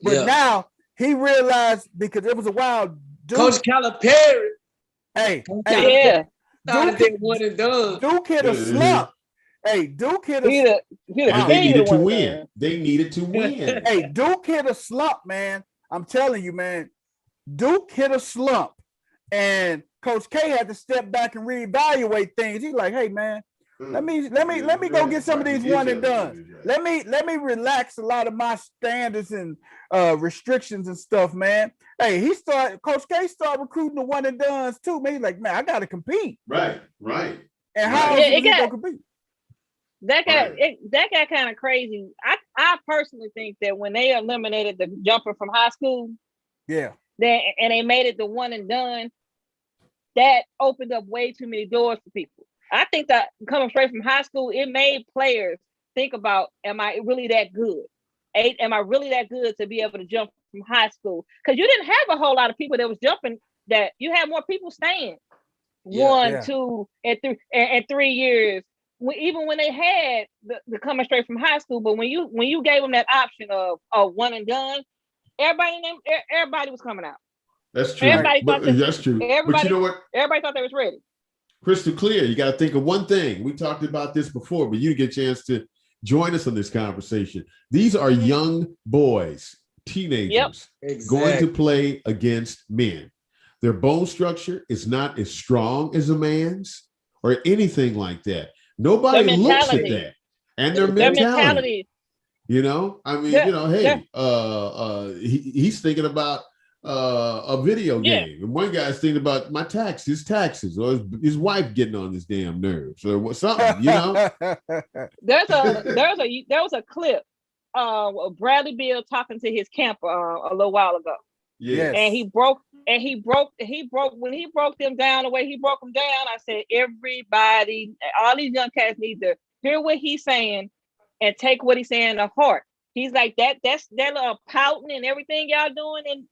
But now he realized, because it was a while. Duke, Coach Calipari. Duke hit one and done. Duke hit a slump. Hey, Duke hit a they needed to win. They needed to win. Hey, Duke hit a slump, man. I'm telling you, man. Duke hit a slump, and Coach K had to step back and reevaluate things. He's like, "Hey, man, let me go get some of these one and done. Let me relax a lot of my standards and restrictions and stuff, man." Hey, Coach K started recruiting the one and dones too, man. He's like, "Man, I got to compete." Right. And how is he gonna compete? That got kind of crazy. I personally think that when they eliminated the jumper from high school, and they made it the one and done, that opened up way too many doors for people. I think that coming straight from high school, it made players think about, am I really that good? Am I really that good to be able to jump from high school? Because you didn't have a whole lot of people that was jumping, that you had more people staying 1, 2, and 3 years. even when they had the coming straight from high school, but when you gave them that option of one and done, everybody was coming out. That's true. That's true. But you know what? Everybody thought they was ready. Crystal clear. You got to think of one thing. We talked about this before, but you get a chance to join us on this conversation. These are young boys, teenagers, going to play against men. Their bone structure is not as strong as a man's or anything like that. Nobody looks at that. And their mentality. You know, I mean, he's thinking about a video game. And one guy's thinking about his taxes, or his wife getting on his damn nerves, or something. You know, there was a clip of Bradley Beal talking to his camper a little while ago. Yeah, and he broke when he broke them down the way he broke them down. I said, everybody, all these young cats need to hear what he's saying and take what he's saying to heart. He's like that's that little pouting and everything y'all doing, and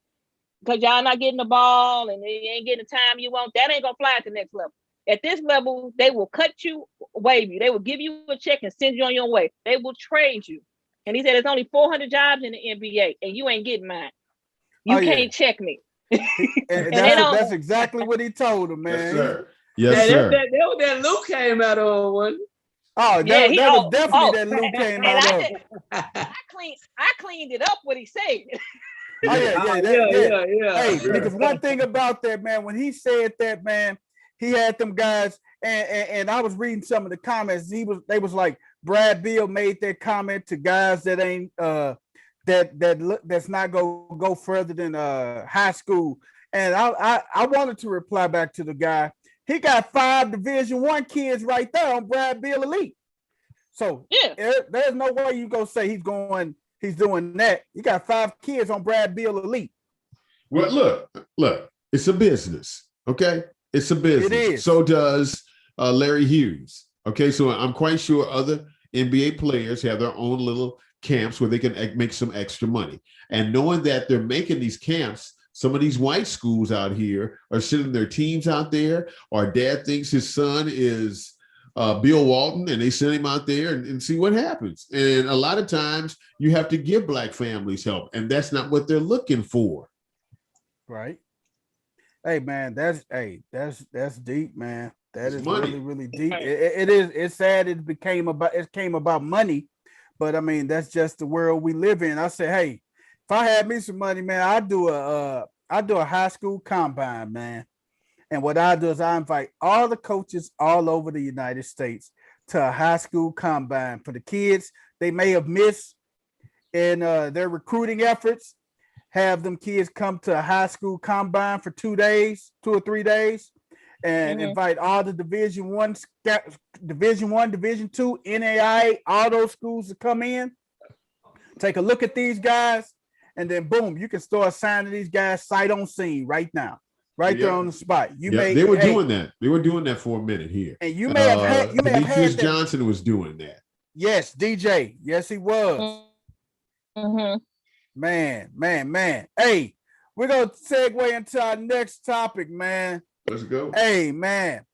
because y'all not getting the ball and you ain't getting the time you want, that ain't gonna fly at the next level. At this level, they will cut you, wave you. They will give you a check and send you on your way. They will trade you. And he said, there's only 400 jobs in the NBA, and you ain't getting mine. You can't check me. and that's exactly what he told him, man. Yes, sir. Yes, sir. That Luke came out on one. Oh, that was definitely that Luke came out of. I cleaned it up what he said. Yeah. Hey, because one thing about that, man, when he said that, man, he had them guys, and I was reading some of the comments. They was like, Brad Beal made that comment to guys that ain't that's not go further than high school. And I wanted to reply back to the guy. He got 5 Division I kids right there on Brad Beal Elite. So there's no way you go say he's doing that. He got 5 kids on Brad Beal Elite. Well, look, it's a business. Okay, it's a business. It is. So does Larry Hughes. Okay, so I'm quite sure other NBA players have their own little camps where they can make some extra money. And knowing that they're making these camps, some of these white schools out here are sending their teams out there, or dad thinks his son is Bill Walton, and they send him out there and see what happens. And a lot of times you have to give black families help, and that's not what they're looking for. Right. Hey, man, that's deep, man. That is money. Really, really deep. It is. It's sad it came about money, but I mean, that's just the world we live in. I say, hey, if I had me some money, man, I do a high school combine, man. And what I do is I invite all the coaches all over the United States to a high school combine for the kids they may have missed in their recruiting efforts. Have them kids come to a high school combine for 2 or 3 days, and invite all the Division I, Division II, NAIA, all those schools to come in, take a look at these guys, and then boom, you can start signing these guys sight on scene right now. Right there on the spot. They were doing that. They were doing that for a minute here. And you may have had Demetrius Johnson was doing that. Yes, DJ. Yes, he was. Mm-hmm. Man. Hey, we're gonna segue into our next topic, man. Let's go. Hey, man.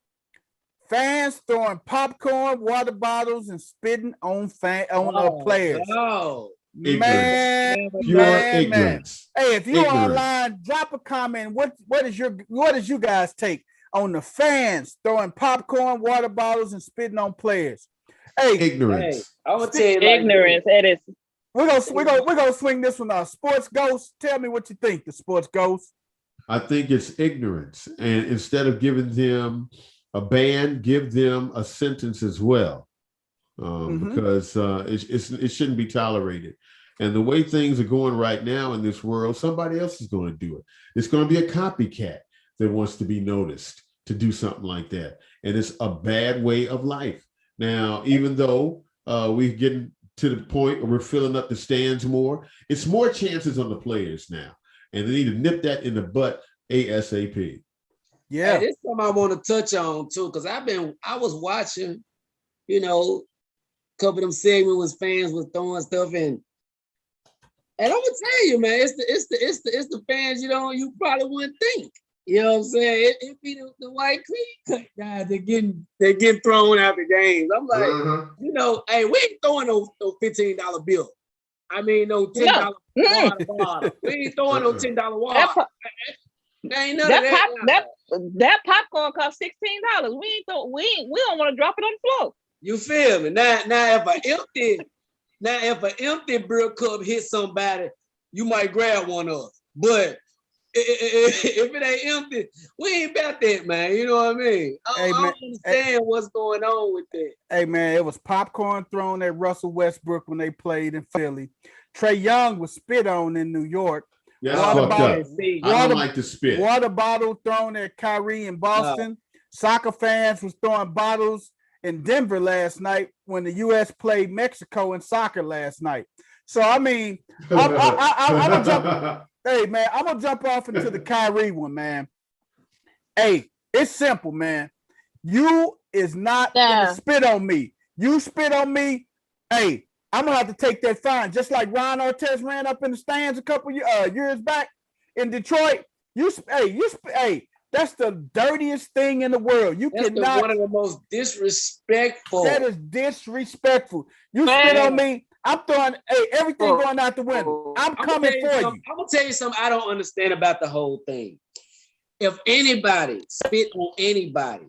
Fans throwing popcorn, water bottles, and spitting on players. Oh. Man, ignorance. Hey, if you're online, drop a comment. What is you guys take on the fans throwing popcorn, water bottles, and spitting on players? Hey, ignorance. Hey, I'm gonna tell you, ignorance. It is. We're gonna swing this one out. Sports Ghost, tell me what you think. The Sports Ghost. I think it's ignorance, and instead of giving them a ban, give them a sentence as well. Because it shouldn't be tolerated. And the way things are going right now in this world, somebody else is going to do it. It's going to be a copycat that wants to be noticed to do something like that. And it's a bad way of life. Now, even though we're getting to the point where we're filling up the stands more, it's more chances on the players now. And they need to nip that in the butt ASAP. Yeah. Hey, this is something I want to touch on too, because I was watching, couple of them segments with fans was throwing stuff in, and I'm gonna tell you, man, it's the fans you probably wouldn't think. You know what I'm saying? It be the white clean cut guys. They're getting thrown out the games. I'm like, you know, hey, we ain't throwing no $15 bill. I mean, no $10 water bottle. We ain't throwing no $10 water. Ain't none of that. That popcorn cost $16. We don't want to drop it on the floor. You feel me? Now if an empty beer cup hits somebody, you might grab one of us. But if it ain't empty, we ain't about that, man. You know what I mean? I don't understand what's going on with that. Hey, man, it was popcorn thrown at Russell Westbrook when they played in Philly. Trae Young was spit on in New York. That's fucked up. I don't like to spit. Water bottle thrown at Kyrie in Boston. Soccer fans was throwing bottles in Denver last night when the U.S. played Mexico in soccer last night. So, I mean, I'm gonna jump. Hey, man, I'm gonna jump off into the Kyrie one, man. Hey, it's simple, man. You is not gonna spit on me. You spit on me. Hey, I'm gonna have to take that fine. Just like Ron Artest ran up in the stands a couple years back in Detroit. Hey, that's the dirtiest thing in the world. That's one of the most disrespectful. That is disrespectful. You spit on me. I'm throwing everything going out the window. I'm coming for you. I'm gonna tell you something I don't understand about the whole thing. If anybody spit on anybody,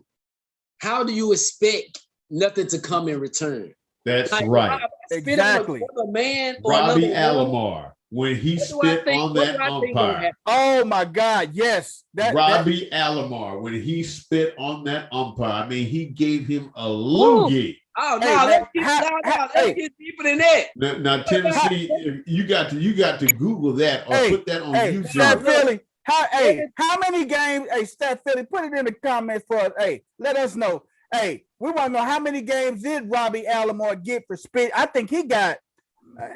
how do you expect nothing to come in return? That's right. Exactly. Robbie Alomar, when he spit on that umpire. Oh my God, yes. Robbie Alomar, when he spit on that umpire, I mean, he gave him a loogie. Oh no, let's get deeper than that. Now Tennessee, you got to Google that or put that on YouTube. Stat Philly, how many games? Hey, Stat Philly, put it in the comments for us. Hey, let us know. Hey, we want to know how many games did Robbie Alomar get for spit? I think he got,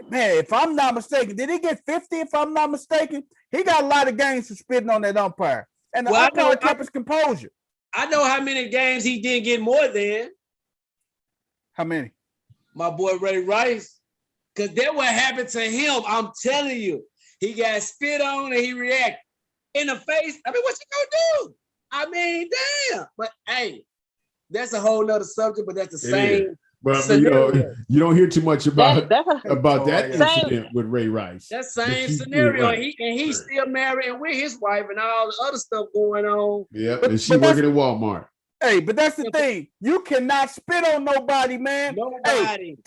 man, if I'm not mistaken, did he get 50? If I'm not mistaken, he got a lot of games for spitting on that umpire, and the umpire kept his composure. I know how many games he didn't get more than. How many? My boy Ray Rice. Because that what happened to him. I'm telling you. He got spit on and he reacted in the face. I mean, what you gonna do? I mean, damn. But hey, that's a whole nother subject, but that's the same. But you don't hear too much about that incident with Ray Rice. That same scenario. He's still married and with his wife and all the other stuff going on. Yeah, and she working at Walmart. Hey, but that's the thing. You cannot spit on nobody, man. Nobody.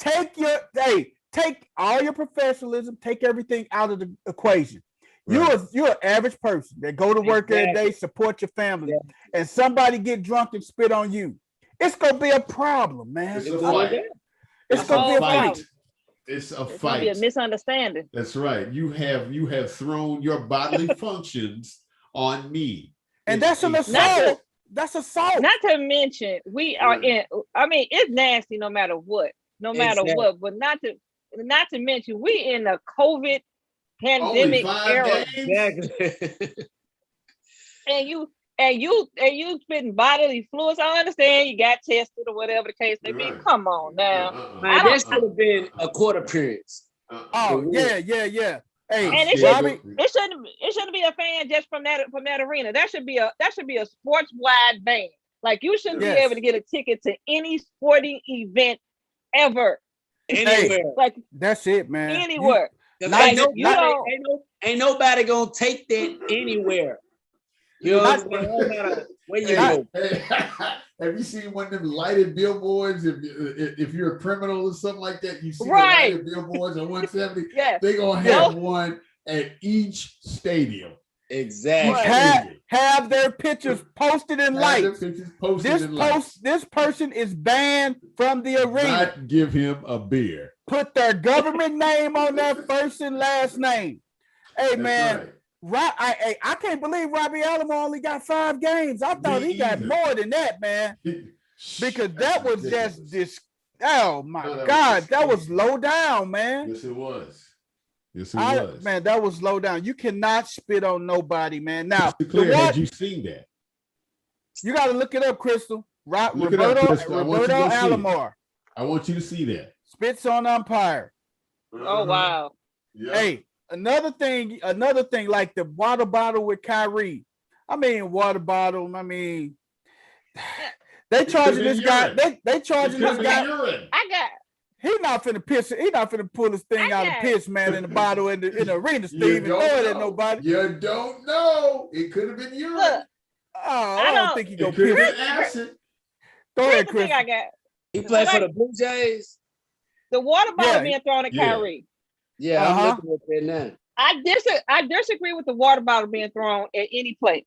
Hey, take all your professionalism, take everything out of the equation. Right. You're an average person that go to work every day, support your family, and somebody get drunk and spit on you. It's gonna be a problem, man. It's a fight. It's gonna be a fight. It's a fight. Gonna be a misunderstanding. That's right. You have thrown your bodily functions on me, and that's an assault. That's assault. Not to mention, we are in. I mean, it's nasty no matter what. No matter what. But not to mention, we in a COVID pandemic era. Exactly. and you spitting bodily fluids. I understand you got tested or whatever the case may be. Come on now. That should have been a court appearance. Yeah. Hey, and it shouldn't be a fan just from that arena. That should be a sports wide ban. Like you shouldn't be able to get a ticket to any sporting event ever. Anywhere. Like that's it, man. Anywhere. Ain't nobody gonna take that anywhere. You know what I'm saying? No matter where you go. Have you seen one of them lighted billboards? If you're a criminal or something like that, you see the lighted billboards on 170. They're gonna have one at each stadium. Exactly. Have their pictures posted in lights. This person is banned from the arena. Not give him a beer. Put their government name on their first and last name. Hey, that's man. Right. I can't believe Robbie Alomar only got 5 games. I thought he got more than that, man. Because that was just this. Oh my God, that was low down, man. Yes, it was. Man, that was low down. You cannot spit on nobody, man. Now, had you seen that? You got to look it up, Crystal. Roberto Alomar. I want you to see that. Spits on umpire. Oh wow. Yeah. Hey, another thing, like the water bottle with Kyrie. I mean, water bottle. I mean, they charging this guy. They charging this guy. I got. He not finna piss. He not finna pull this thing out and piss, man, in the bottle in the arena, Steve, and throw it at nobody. You don't know. It could have been urine. Look, I don't think he gonna piss. Acid. Go ahead, Chris. I got. He played for the Blue Jays. The water bottle being thrown at Kyrie. Yeah, I'm looking at that now. I disagree with the water bottle being thrown at any play.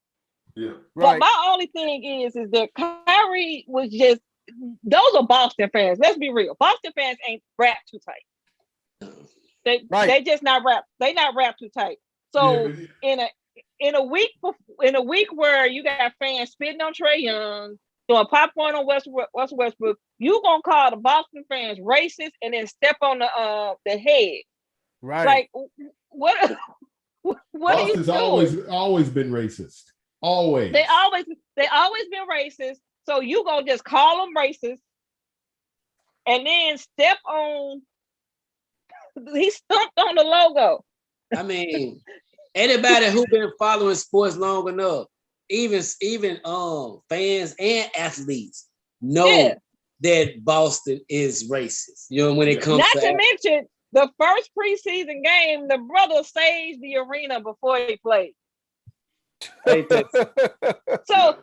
Yeah. But my only thing is that Kyrie was just. Those are Boston fans. Let's be real. Boston fans ain't wrapped too tight. They just not wrapped. They not wrapped too tight. So in a week where you got fans spitting on Trae Young, doing popcorn on Westbrook, you gonna call the Boston fans racist and then step on the head. Right. Like what Boston's always been racist. Always. They always been racist. So you gonna just call them racist and then step on. He stumped on the logo. I mean, anybody who been following sports long enough, even fans and athletes know that Boston is racist. You know, when it comes to mention the first preseason game, the brother saged the arena before he played. So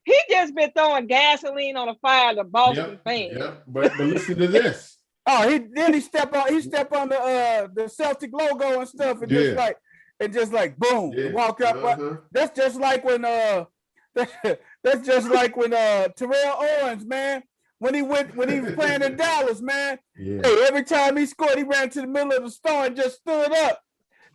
he just been throwing gasoline on the fire to Boston fans. Yep. But listen to this. Oh, he stepped on the Celtic logo and stuff, and just like boom, walk up. That's just like when Terrell Owens, man, when he was playing in Dallas, man. Yeah. Hey, every time he scored, he ran to the middle of the store and just stood up.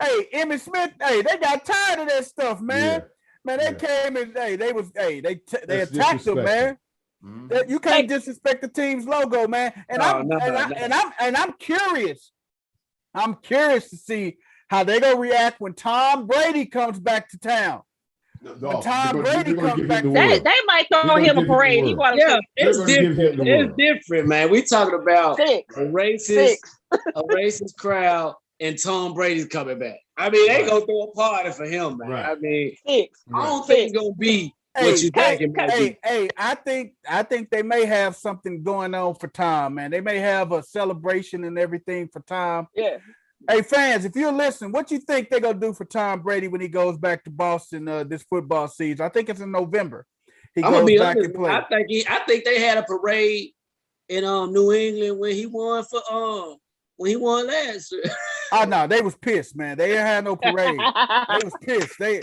Hey, Emmitt Smith, hey, they got tired of that stuff, man. Yeah. Man, they came and they attacked him, man. Mm-hmm. You can't disrespect the team's logo, man. And I'm curious. I'm curious to see how they gonna react when Tom Brady comes back to town. When Tom Brady comes back, they might throw him a parade. It's different, man. We talking about a racist crowd. And Tom Brady's coming back. I mean, they gonna throw a party for him, man. Right. I mean, I don't think it's gonna be what you think. I think they may have something going on for Tom, man. They may have a celebration and everything for Tom. Yeah. Hey, fans, if you're listening, what you think they're gonna do for Tom Brady when he goes back to Boston this football season? I think it's in November. I'm gonna be honest. I think they had a parade in New England when he won last year. Oh no, they was pissed, man. They didn't have no parade. They was pissed. They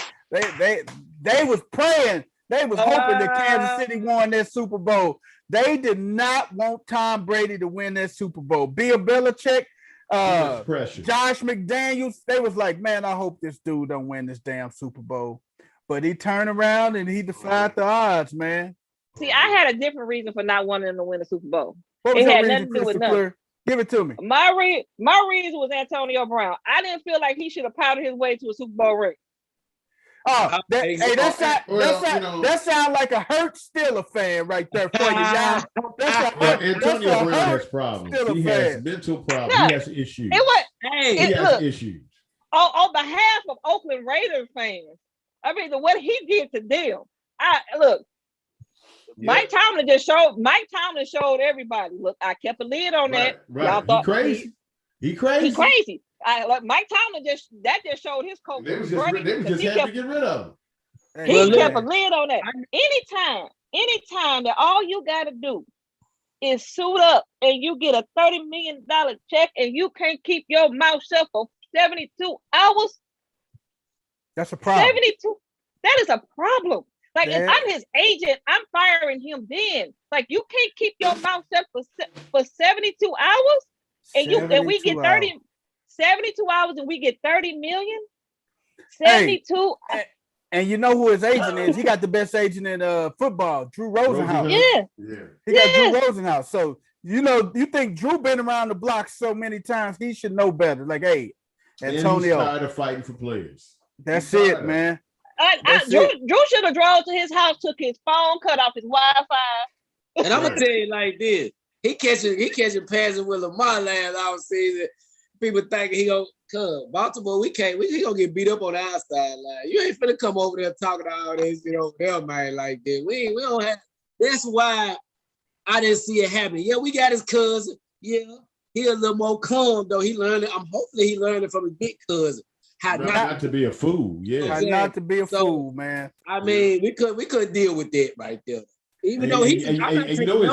was praying. They was hoping that Kansas City won that Super Bowl. They did not want Tom Brady to win that Super Bowl. Bill Belichick, Josh McDaniels, they was like, man, I hope this dude don't win this damn Super Bowl. But he turned around and he defied the odds, man. See, I had a different reason for not wanting him to win the Super Bowl. It had nothing to do with nothing. Give it to me. My reason was Antonio Brown. I didn't feel like he should have powdered his way to a Super Bowl ring. Oh, that sounds like a hurt Steeler fan right there for you, y'all. Antonio Brown has problems. He has mental problems. He has issues. He has issues. On behalf of Oakland Raiders fans, I mean, what he did to them. Mike Tomlin showed everybody. Look, I kept a lid on that. Right. Y'all thought he crazy. Mike Tomlin just showed his coach. They was just happy to get rid of him. He kept a lid on that. Anytime that all you got to do is suit up and you get a $30 million check and you can't keep your mouth shut for 72 hours. That's a problem. 72. That is a problem. Like, if I'm his agent, I'm firing him then. Like, you can't keep your mouth shut for 72 hours and we get 72 hours and we get 30 million? 72. And you know who his agent is? He got the best agent in football, Drew Rosenhaus. Yeah. He got Drew Rosenhaus. So, you think Drew been around the block so many times, he should know better. Like, hey, Antonio. He's tired of fighting for players. That's it, man. Drew should have drove to his house, took his phone, cut off his Wi-Fi. And I'm gonna tell you like this: he catching passing with Lamar last offseason. people thinking he gonna come. Baltimore, he gonna get beat up on the outside line. You ain't finna come over there talking all this, there, man, like that. We don't have. That's why I didn't see it happening. Yeah, we got his cousin. Yeah, he a little more calm though. He learned it. Hopefully he learned it from his big cousin. How not to be a fool. Yeah, how not to be a fool, man. I mean, we could deal with that right there. Even though his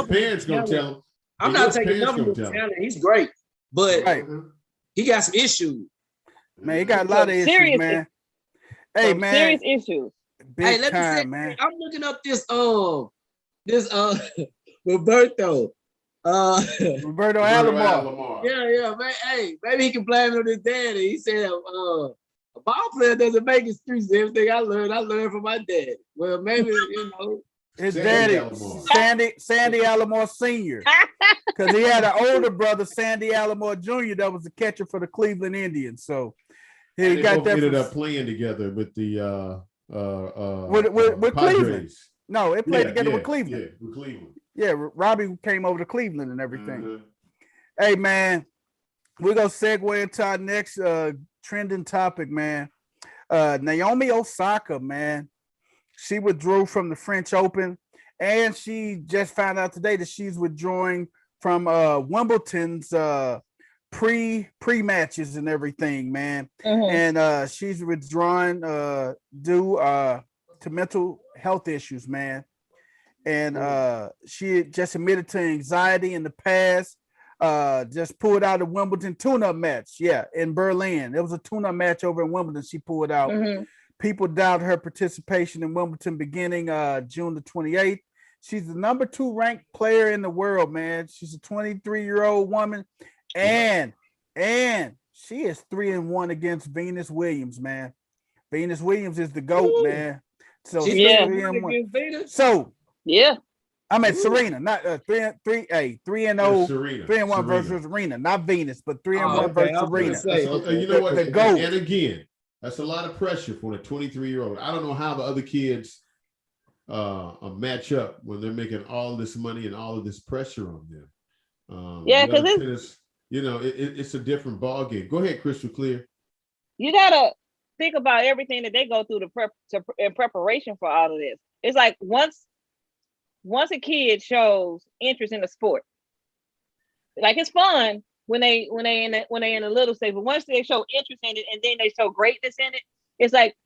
parents gonna tell him. I'm not taking nothing from talent. He's great, but he got some issues. Man, he got a lot of issues, man. Hey, man, serious issues. Hey, let me say, man. I'm looking up this Roberto. Roberto Alomar. Yeah, man. Hey, maybe he can blame it on his daddy. He said, a ball player doesn't make it streets. Everything I learned from my dad. Well, maybe, his daddy, Sandy Alomar Sr. Because he had an older brother, Sandy Alomar Jr., that was the catcher for the Cleveland Indians. So he got that. Ended up playing together with the with Cleveland. No, it played together with Cleveland. Yeah, with Cleveland. Yeah, Robbie came over to Cleveland and everything. Mm-hmm. Hey, man, we're going to segue into our next trending topic, man. Naomi Osaka, man. She withdrew from the French Open, and she just found out today that she's withdrawing from Wimbledon's pre-matches and everything, man. Mm-hmm. And she's withdrawing due to mental health issues, man. And she just admitted to anxiety in the past. Just pulled out a Wimbledon tune-up match. Yeah, in Berlin. It was a tune-up match over in Wimbledon. She pulled out. Mm-hmm. People doubt her participation in Wimbledon beginning June the 28th. She's the number 2 ranked player in the world, man. She's a 23-year-old woman. And she is 3-1 against Venus Williams, man. Venus Williams is the GOAT, man. So she's 3-1. So yeah. I mean Serena, not 3-0, 3-1 versus Serena, not Venus, but 3-1 versus Serena. You know what? The GOAT. And again, that's a lot of pressure for a 23-year-old. I don't know how the other kids match up when they're making all this money and all of this pressure on them. Because it's a different ball game. Go ahead, Crystal Clear. You gotta think about everything that they go through in preparation for all of this. It's like once a kid shows interest in the sport, like it's fun when they in a little stage, but once they show interest in it and then they show greatness in it, it's like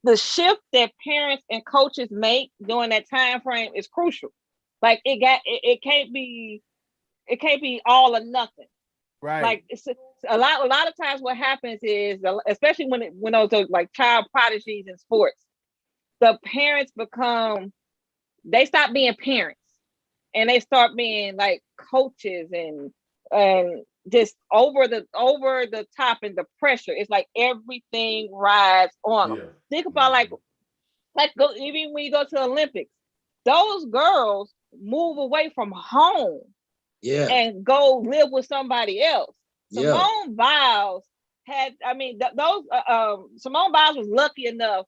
the shift that parents and coaches make during that time frame is crucial. Like it can't be all or nothing. Right. Like it's a lot of times what happens is, especially when those are like child prodigies in sports, the parents they stop being parents and they start being like coaches and just over the top and the pressure. It's like everything rides on them. Think about like even when you go to the Olympics, those girls move away from home and go live with somebody else. Simone Biles Simone Biles was lucky enough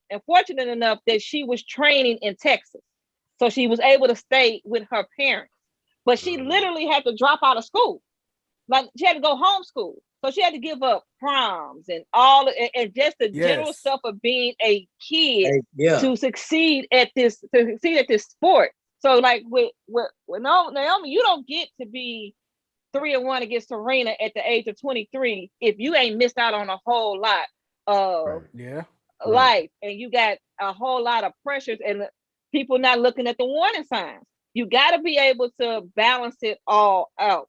and fortunate enough that she was training in Texas. So she was able to stay with her parents. But she literally had to drop out of school. Like she had to go homeschool. So she had to give up proms and and just the general stuff of being a kid to succeed at this sport. So like with Naomi, you don't get to be 3-1 against Serena at the age of 23 if you ain't missed out on a whole lot of life, and you got a whole lot of pressures and people not looking at the warning signs. You got to be able to balance it all out.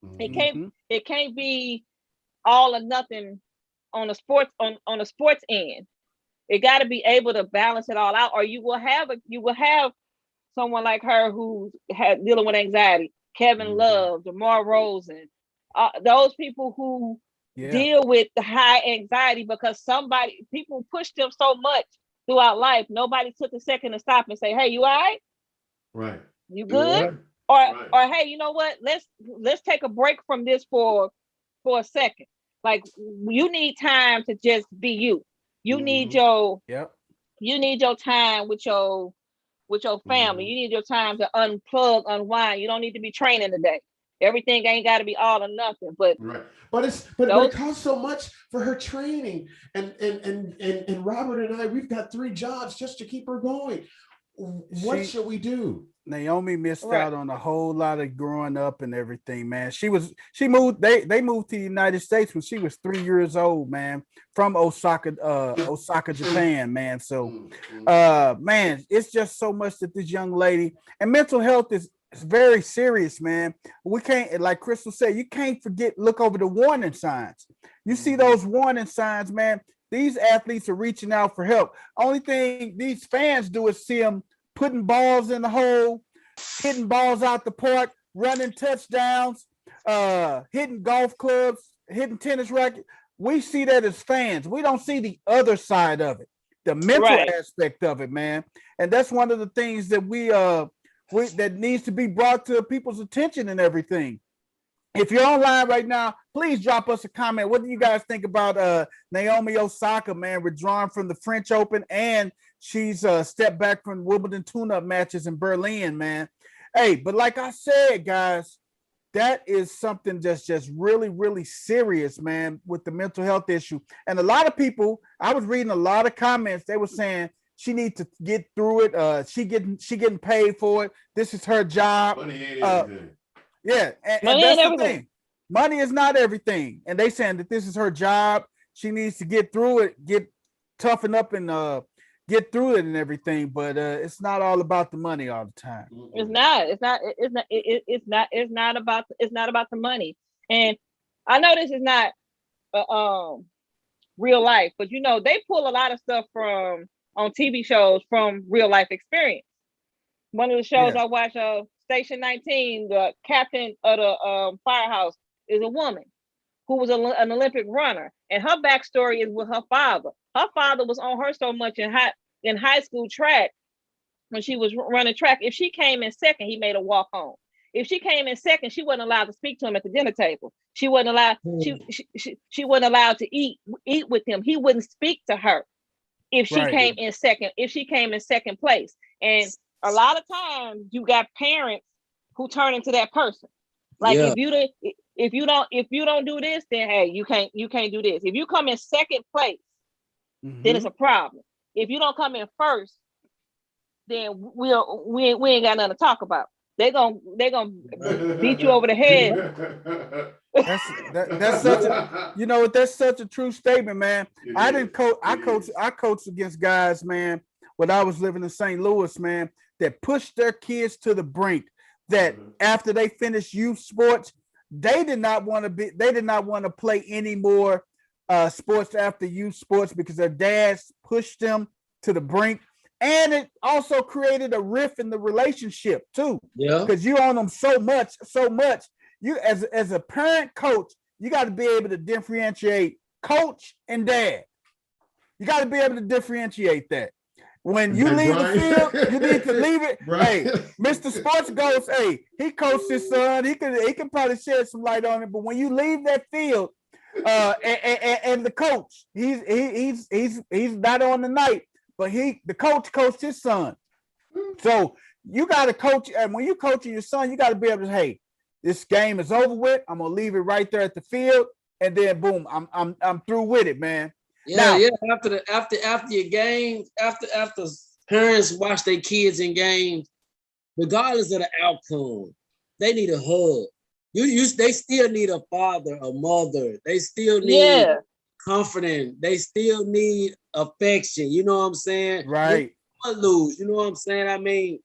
Mm-hmm. It can't be all or nothing on the sports on the sports end. It got to be able to balance it all out, or you will have someone like her who's dealing with anxiety. Kevin Love, DeMar Rosen, those people who deal with the high anxiety because people pushed them so much throughout life. Nobody took a second to stop and say, "Hey, you all right? Right? You good?" Or hey, you know what? Let's take a break from this for a second. Like you need time to just be you. You need your time with your family. You need your time to unplug, unwind. You don't need to be training today. everything ain't got to be all or nothing. But right, but it costs so much for her training, and Robert and I, we've got 3 jobs just to keep her going. What should we do? Naomi missed out on a whole lot of growing up and everything, man. They moved to the United States when she was 3 years old, man, from Osaka, Japan, man. So man, it's just so much that this young lady, and mental health is very serious, man. We can't, like Crystal said, you can't look over the warning signs. You see those warning signs, man. These athletes are reaching out for help. Only thing these fans do is see them putting balls in the hole, hitting balls out the park, running touchdowns, hitting golf clubs, hitting tennis rackets. We see that as fans. We don't see the other side of it, the mental aspect of it, man. And that's one of the things that that needs to be brought to people's attention and everything. If you're online right now, please drop us a comment. What do you guys think about Naomi Osaka, man, withdrawing from the French Open, and she's stepped back from Wimbledon tune-up matches in Berlin, man? Hey, but like I said, guys, that is something that's just really, really serious, man, with the mental health issue. And a lot of people, I was reading a lot of comments, they were saying she needs to get through it. She getting paid for it. This is her job. Money ain't everything. Yeah, and that's the thing. Money is not everything. And they saying that this is her job. She needs to get through it, toughen up and get through it and everything. But it's not all about the money all the time. It's not about the money. And I know this is not real life, but you know, they pull a lot of stuff from on TV shows from real life experience. One of the shows I watch, Station 19, the captain of the firehouse is a woman who was an Olympic runner, and her backstory is with her father. Her father was on her so much in high school track when she was running track. If she came in second, he made her walk home. If she came in second, she wasn't allowed to speak to him at the dinner table. She wasn't allowed. She wasn't allowed to eat with him. He wouldn't speak to her if she came in second. If she came in second place, and a lot of times you got parents who turn into that person. Like if you don't do this, then hey, you can't do this. If you come in second place, then it's a problem. If you don't come in first, then we ain't got nothing to talk about. They're gonna beat you over the head. That's such a that's such a true statement, man. I coached against guys, man, when I was living in St. Louis, man, that pushed their kids to the brink, that after they finished youth sports, they did not want to play any more sports after youth sports because their dads pushed them to the brink. And it also created a rift in the relationship too. Yeah. Because you own them so much. You as a parent coach, you got to be able to differentiate coach and dad. You got to be able to differentiate that. When you leave the field, you need to leave it. Hey, Mr. Sports goes, hey, he coached his son. He can probably shed some light on it. But when you leave that field, and the coach, he's not on the night, but the coach coached his son. So you got to coach, and when you coaching your son, you got to be able to, hey, this game is over with. I'm gonna leave it right there at the field, and then boom, I'm through with it, man. After your game, after parents watch their kids in games, regardless of the outcome, they need a hug. They still need a father, a mother. They still need comforting. They still need affection. You know what I'm saying? Right. Lose. You know what I'm saying? I mean,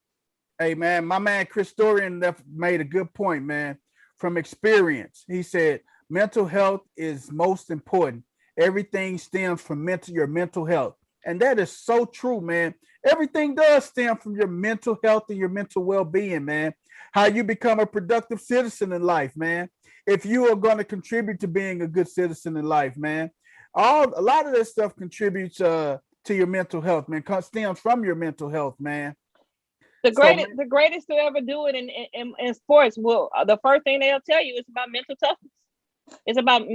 hey man, my man Chris Dorian made a good point, man. From experience, he said mental health is most important. Everything stems from your mental health. And that is so true, man. Everything does stem from your mental health and your mental well-being, man. How you become a productive citizen in life, man. If you are going to contribute to being a good citizen in life, man. A lot of this stuff contributes to your mental health, man. Stems from your mental health, man. The greatest to ever do it in sports. Well, the first thing they'll tell you is about mental toughness. And that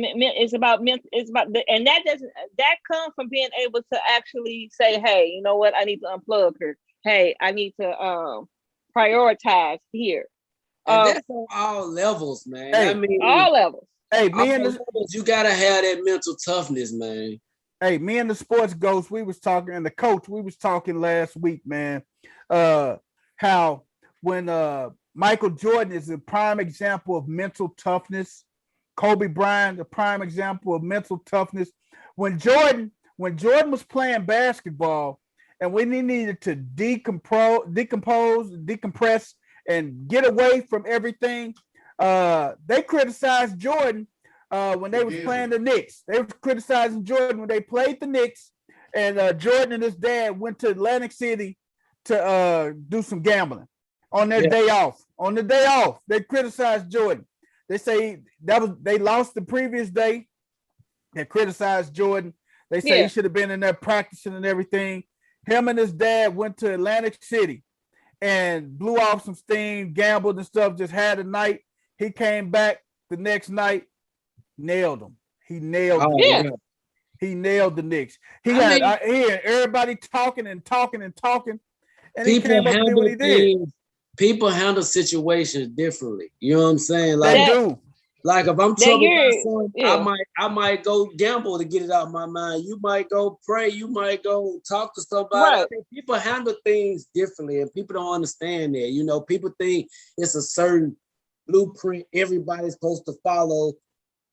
comes from being able to actually say, hey, you know what? I need to unplug here. Hey, I need to prioritize here. And that's on all levels, man. Hey, I mean, all levels. Hey, you gotta have that mental toughness, man. Hey, me and the sports ghost, we was talking, and the coach, we was talking last week, man. How when Michael Jordan is a prime example of mental toughness, Kobe Bryant, a prime example of mental toughness. When Jordan was playing basketball, and when he needed to decompress, and get away from everything, they criticized Jordan. When they was playing the Knicks, they was criticizing Jordan when they played the Knicks, and Jordan and his dad went to Atlantic City to do some gambling on their day off. On the day off, they criticized Jordan. They say they lost the previous day. They criticized Jordan. They say he should have been in there practicing and everything. Him and his dad went to Atlantic City and blew off some steam, gambled and stuff, just had a night. He came back the next night. Nailed him. He nailed the Knicks. He nailed the Knicks. He had everybody talking and talking and talking, and he came up and did what he did. People handle situations differently. You know what I'm saying? Like, they do. Like if I'm troubled by something, I might go gamble to get it out of my mind. You might go pray. You might go talk to somebody. Right. I think people handle things differently, and people don't understand that. You know, people think it's a certain blueprint everybody's supposed to follow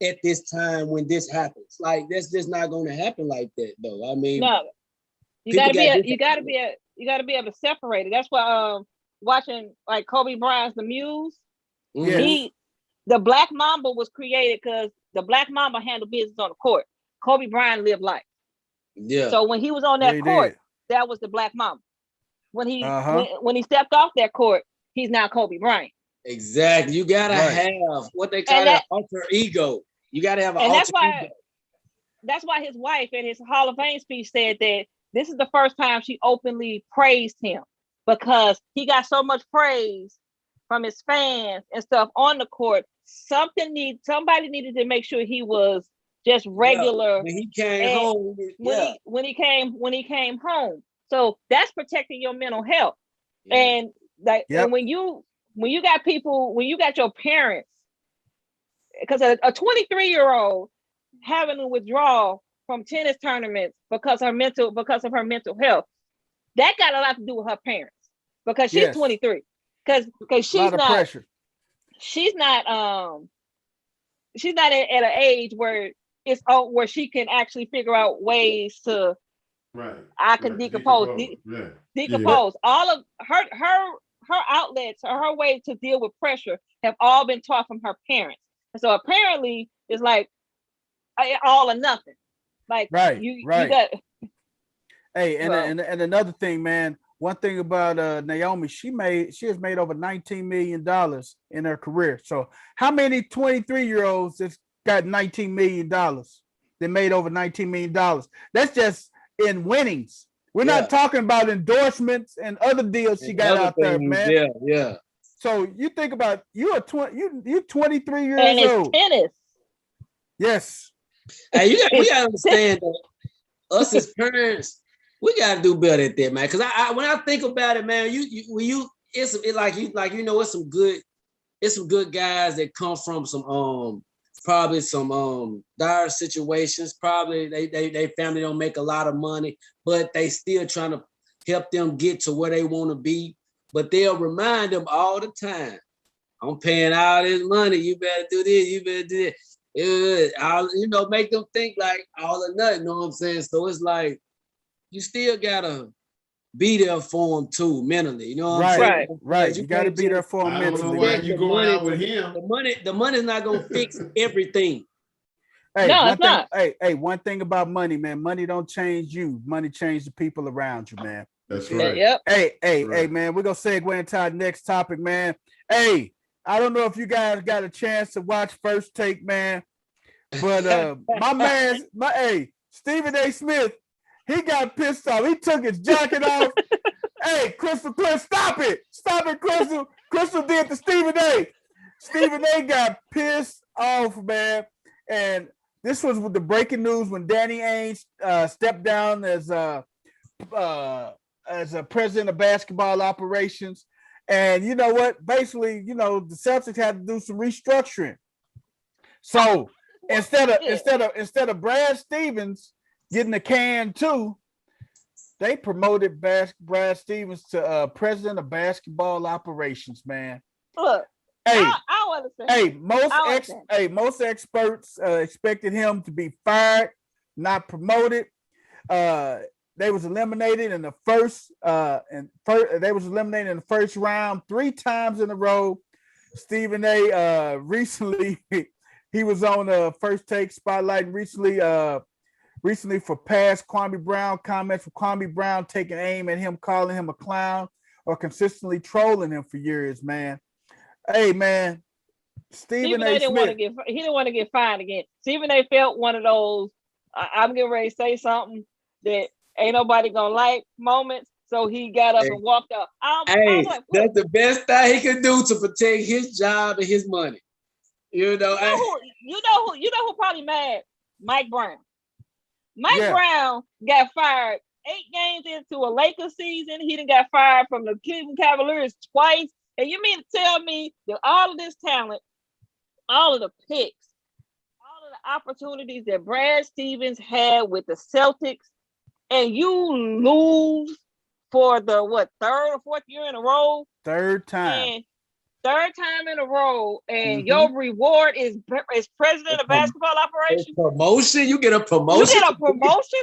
at this time when this happens. Like that's just not going to happen like that, though. I mean, no, you gotta be able to separate it. That's why watching like Kobe Bryant's The Muse, the Black Mamba was created because the Black Mamba handled business on the court. Kobe Bryant lived life. Yeah. So when he was on that court, that was the Black Mamba. When he when he stepped off that court, he's now Kobe Bryant. Exactly. You gotta have what they call an alter ego. You got to have an alter ego. That's why his wife in his Hall of Fame speech said that this is the first time she openly praised him because he got so much praise from his fans and stuff on the court. Somebody needed to make sure he was just regular. When he came home. When he came home. So that's protecting your mental health. Yeah. And when you got your parents, because a 23-year-old having to withdraw from tennis tournaments because of her mental health, that got a lot to do with her parents because she's 23. Because she's not at an age where where she can actually figure out ways to decompose. Decompose. All of her outlets or her way to deal with pressure have all been taught from her parents. And so apparently it's like all or nothing. Like you got. Hey, and another thing, man. One thing about Naomi, she has made over $19 million in her career. So how many 23-year-olds that's got $19 million? They made over $19 million. That's just in winnings. We're not talking about endorsements and other deals she got out there, man. Yeah. So you think about you're 23 years and it's old. Tennis. Yes. Hey, we gotta understand that us as parents, we gotta do better at that, man. Because when I think about it, man, it's some good guys that come from some probably some dire situations. Probably they family don't make a lot of money, but they still trying to help them get to where they want to be. But they'll remind them all the time, I'm paying all this money. You better do this. You better do that. Make them think like all or nothing. You know what I'm saying? So it's like, you still gotta be there for them too, mentally. You know what I'm saying? Right. You gotta be there for them mentally. I don't know why you going out with him. The money's not gonna fix everything. Hey, no, it's not. Hey, one thing about money, man. Money don't change you. Money changes the people around you, man. That's right. Yep. Hey, man, we're gonna segue into our next topic, man. Hey, I don't know if you guys got a chance to watch First Take, man, but Stephen A. Smith, he got pissed off. He took his jacket off. Hey, Crystal, stop it, Crystal. Crystal did to Stephen A. Stephen A. got pissed off, man, and this was with the breaking news when Danny Ainge stepped down as a president of basketball operations, And you know what? Basically, the Celtics had to do some restructuring. So instead of Brad Stevens getting the can too, they promoted Brad Stevens to president of basketball operations, man. Look, I understand. Most experts expected him to be fired, not promoted. They was eliminated in the first round 3 times in a row. Stephen A. Recently he was on First Take Spotlight recently for past Kwame Brown comments, for Kwame Brown taking aim at him, calling him a clown or consistently trolling him for years, man. Hey, man, Stephen A. Smith. He didn't want to get fined again. Stephen A. felt one of those, I'm getting ready to say something that ain't nobody gonna like moments. So he got up and walked out. That's the best thing he could do to protect his job and his money. You know who probably mad? Mike Brown. Mike Brown got fired 8 games into a Lakers season. He done got fired from the Cleveland Cavaliers twice. And you mean to tell me that all of this talent, all of the picks, all of the opportunities that Brad Stevens had with the Celtics, and you lose for the 3rd or 4th year in a row? Third time in a row, and your reward is president of basketball operations. Promotion? You get a promotion? You get a promotion?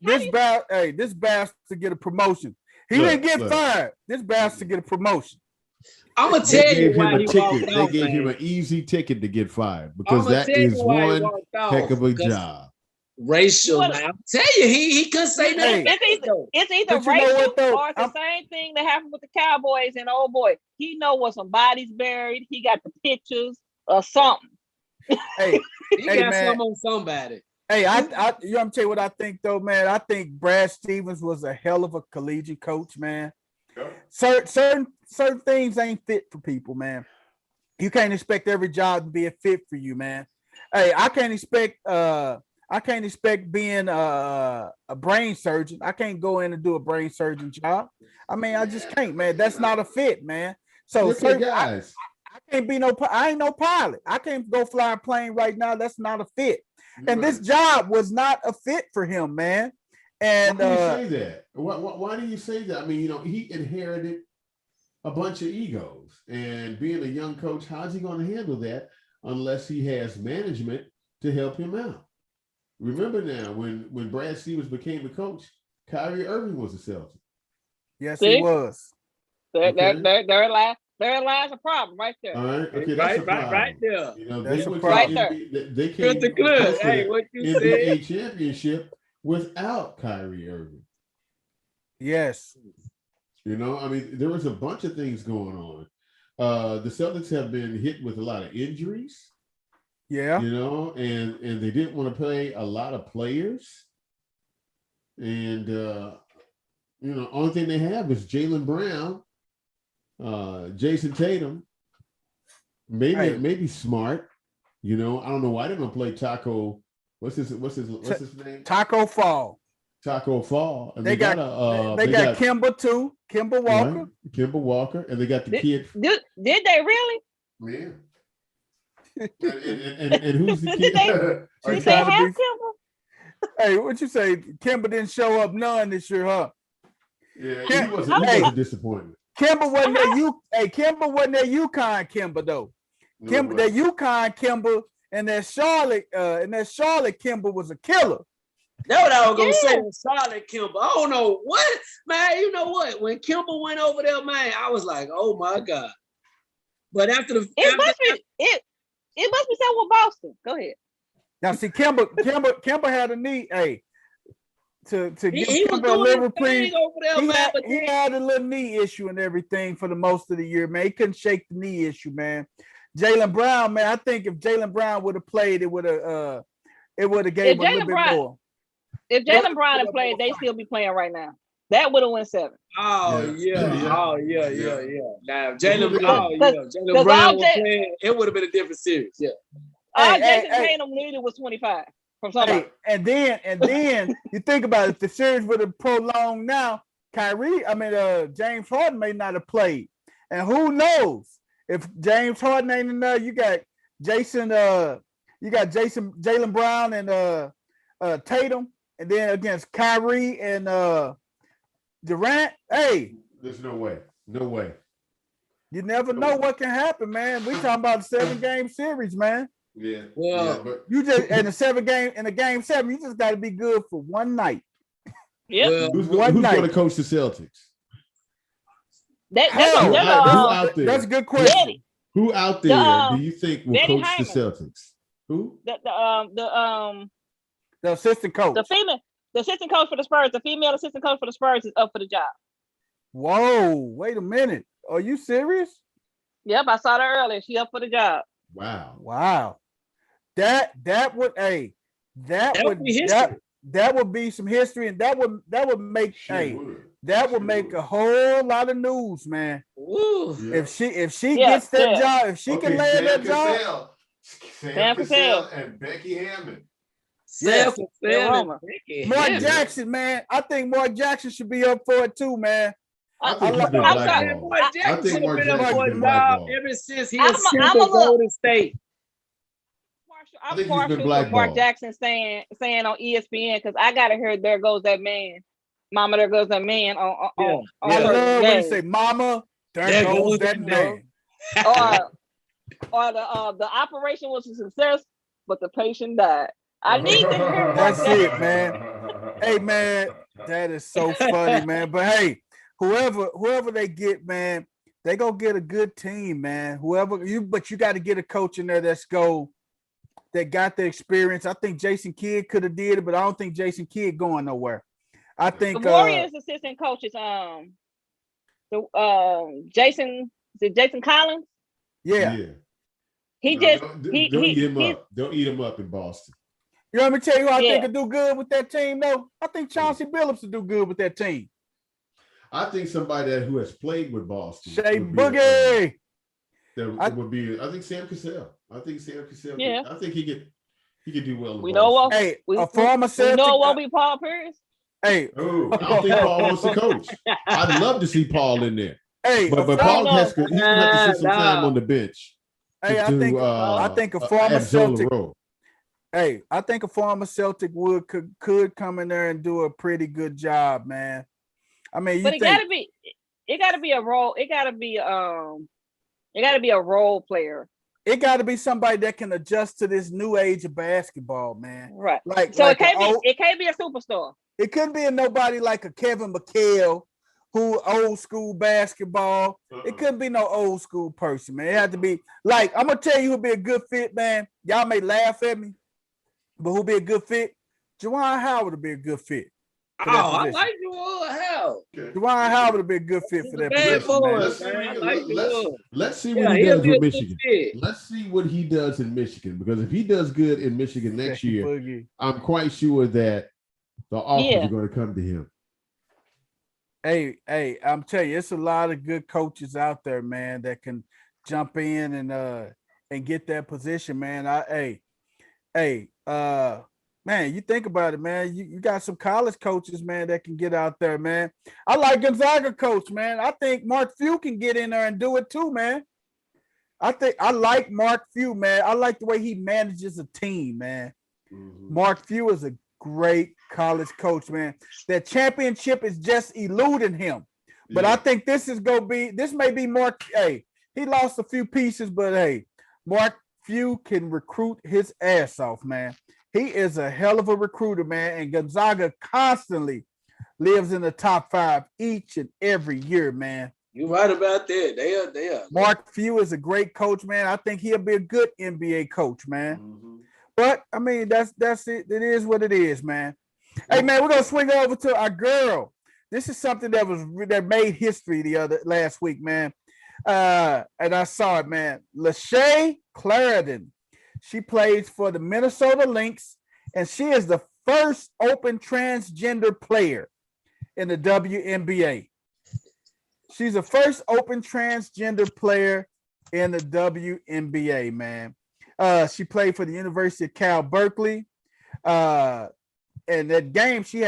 This bastard to get a promotion. He didn't get fired. This bastard to get a promotion. I'm gonna tell you why he walked out. They gave him an easy ticket to get fired because that is one heck of a job. Racial. I'm telling you, he couldn't say nothing. It's either racial or it's the same thing that happened with the Cowboys and old boy. He know where some bodies buried. He got the pictures or something. He got some on somebody. Hey, I'm tell you what I think though, man. I think Brad Stevens was a hell of a collegiate coach, man. Yep. Certain things ain't fit for people, man. You can't expect every job to be a fit for you, man. Hey, I can't expect being a brain surgeon. I can't go in and do a brain surgeon job. I mean, I just can't, man. That's not a fit, man. So guys, I can't be I ain't no pilot. I can't go fly a plane right now. That's not a fit. And this job was not a fit for him, man. And why do you say that? Why do you say that? I mean, he inherited a bunch of egos, and being a young coach, how's he going to handle that unless he has management to help him out? Remember now, when Brad Stevens became the coach, Kyrie Irving was a Celtic. Yes, he was. There lies a problem right there. All right, okay, that's a problem. Right there. That's a problem. They came to what you NBA championship without Kyrie Irving. Yes. I mean, there was a bunch of things going on. The Celtics have been hit with a lot of injuries. Yeah. And they didn't want to play a lot of players. And, only thing they have is Jaylen Brown, Jason Tatum, maybe Smart. I don't know why they're going to play Taco. What's his name? Taco Fall. And they got Kemba too. Kemba Walker. Right? Kemba Walker. And they got the kid. Did they really? Yeah. and who's the kid? Did they have Kemba? Hey, what you say? Kemba didn't show up none this year, huh? Yeah, he wasn't disappointed. Kemba wasn't that Kemba wasn't that UConn Kemba though. Kemba, that UConn Kemba and that Charlotte Kemba was a killer. That's what I was gonna say. Charlotte Kemba. I don't know what, man. You know what? When Kemba went over there, man, I was like, oh my God. But it must be something with Boston. Go ahead. Now see, Kemba had a need. Hey, to give Kemba a little reprieve. He had a little knee issue and everything for the most of the year, man. He couldn't shake the knee issue, man. Jaylen Brown, man. I think if Jaylen Brown would have played, it would have gave him a little bit more. If Jaylen Brown had played, they still be playing right now. That would have won 7. Oh yeah. Now Jaylen Brown was playing, it would have been a different series. Yeah. Jason Tatum needed was 25 from somebody. And then you think about it, if the series would have prolonged now, James Harden may not have played. And who knows if James Harden ain't in there, you got Jaylen Brown and Tatum, and then against Kyrie and Durant. Hey, there's no way. No way. You never know what can happen, man. We talking about a 7-game series, man. Yeah. Well, but you just in a game 7, you just got to be good for one night. Yeah. Well, who's going to coach the Celtics? That's a good question. Who out there do you think will coach Hyman. the Celtics? Who? The assistant coach. The assistant coach for the Spurs. The female assistant coach for the Spurs is up for the job. Whoa! Wait a minute. Are you serious? Yep, I saw that earlier. She up for the job. Wow. That would be some history, and that would make that would make a whole lot of news, man. Ooh. If she gets that job, if she can land that job. Sam Cassell and Becky Hammond. Yes. Mark Jackson, man. I think Mark Jackson should be up for it too, man. I think he's been blackballed. Mark Jackson Mark been up Jackson's for a been job blackballed. ever since he was sent to Golden State. I'm partial to Mark Jackson saying on ESPN because I gotta hear "There goes that man, Mama, there goes that man" on I love when they say "Mama, there goes that man." or the operation was a success, but the patient died. I need to hear that's it, man. Hey, man, that is so funny, man. But hey, whoever they get, man, they gonna get a good team, man. But you got to get a coach in there that got the experience. I think Jason Kidd could have did it, but I don't think Jason Kidd going nowhere. I think the Warriors assistant coaches, Jason Collins. Yeah. Don't eat him up in Boston. You know, let me tell you who I think will do good with that team, though. I think Chauncey Billups will do good with that team. I think somebody who has played with Boston. Shea Boogie. I think Sam Cassell. Yeah. I think he could do well. We know what. Hey, a former Celtic. We know what we Paul Pierce. Hey. I don't think Paul wants to coach. I'd love to see Paul in there. Hey, but Paul he's going to have to sit some time on the bench. Hey, I think a former Celtic. Hey, I think a former Celtic could come in there and do a pretty good job, man. I mean, it gotta be a role. It gotta be a role player. It got to be somebody that can adjust to this new age of basketball, man. Right. It can't be a superstar. It couldn't be nobody like a Kevin McHale, who old school basketball. It couldn't be no old school person, man. It had to be like, I'm gonna tell you who'd be a good fit, man. Y'all may laugh at me, but who'd be a good fit? Juwan Howard would be a good fit. I like Juwan Howard. Juwan Howard would be a good fit for that position. Let's see what he does with Michigan. Let's see what he does in Michigan, because if he does good in Michigan next year, I'm quite sure that the offers are going to come to him. Hey, I'm telling you, it's a lot of good coaches out there, man, that can jump in and get that position, man. Man, you think about it, man. You got some college coaches, man, that can get out there, man. I like Gonzaga coach, man. I think Mark Few can get in there and do it too, man. I like Mark Few, man. I like the way he manages a team, man. Mm-hmm. Mark Few is a great college coach, man. That championship is just eluding him. But I think this may be Mark. Hey, he lost a few pieces, but hey, Mark Few can recruit his ass off, man. He is a hell of a recruiter, man. And Gonzaga constantly lives in the top 5 each and every year, man. You're right about that. They are. Mark Few is a great coach, man. I think he'll be a good NBA coach, man. Mm-hmm. But I mean, that's it. It is what it is, man. Hey, man, we're gonna swing over to our girl. This is something that made history last week, man. And I saw it, man. Lachey Clarendon. She plays for the Minnesota Lynx, and she is the first open transgender player in the WNBA. She's the first open transgender player in the WNBA, man. She played for the University of Cal Berkeley. in that game, she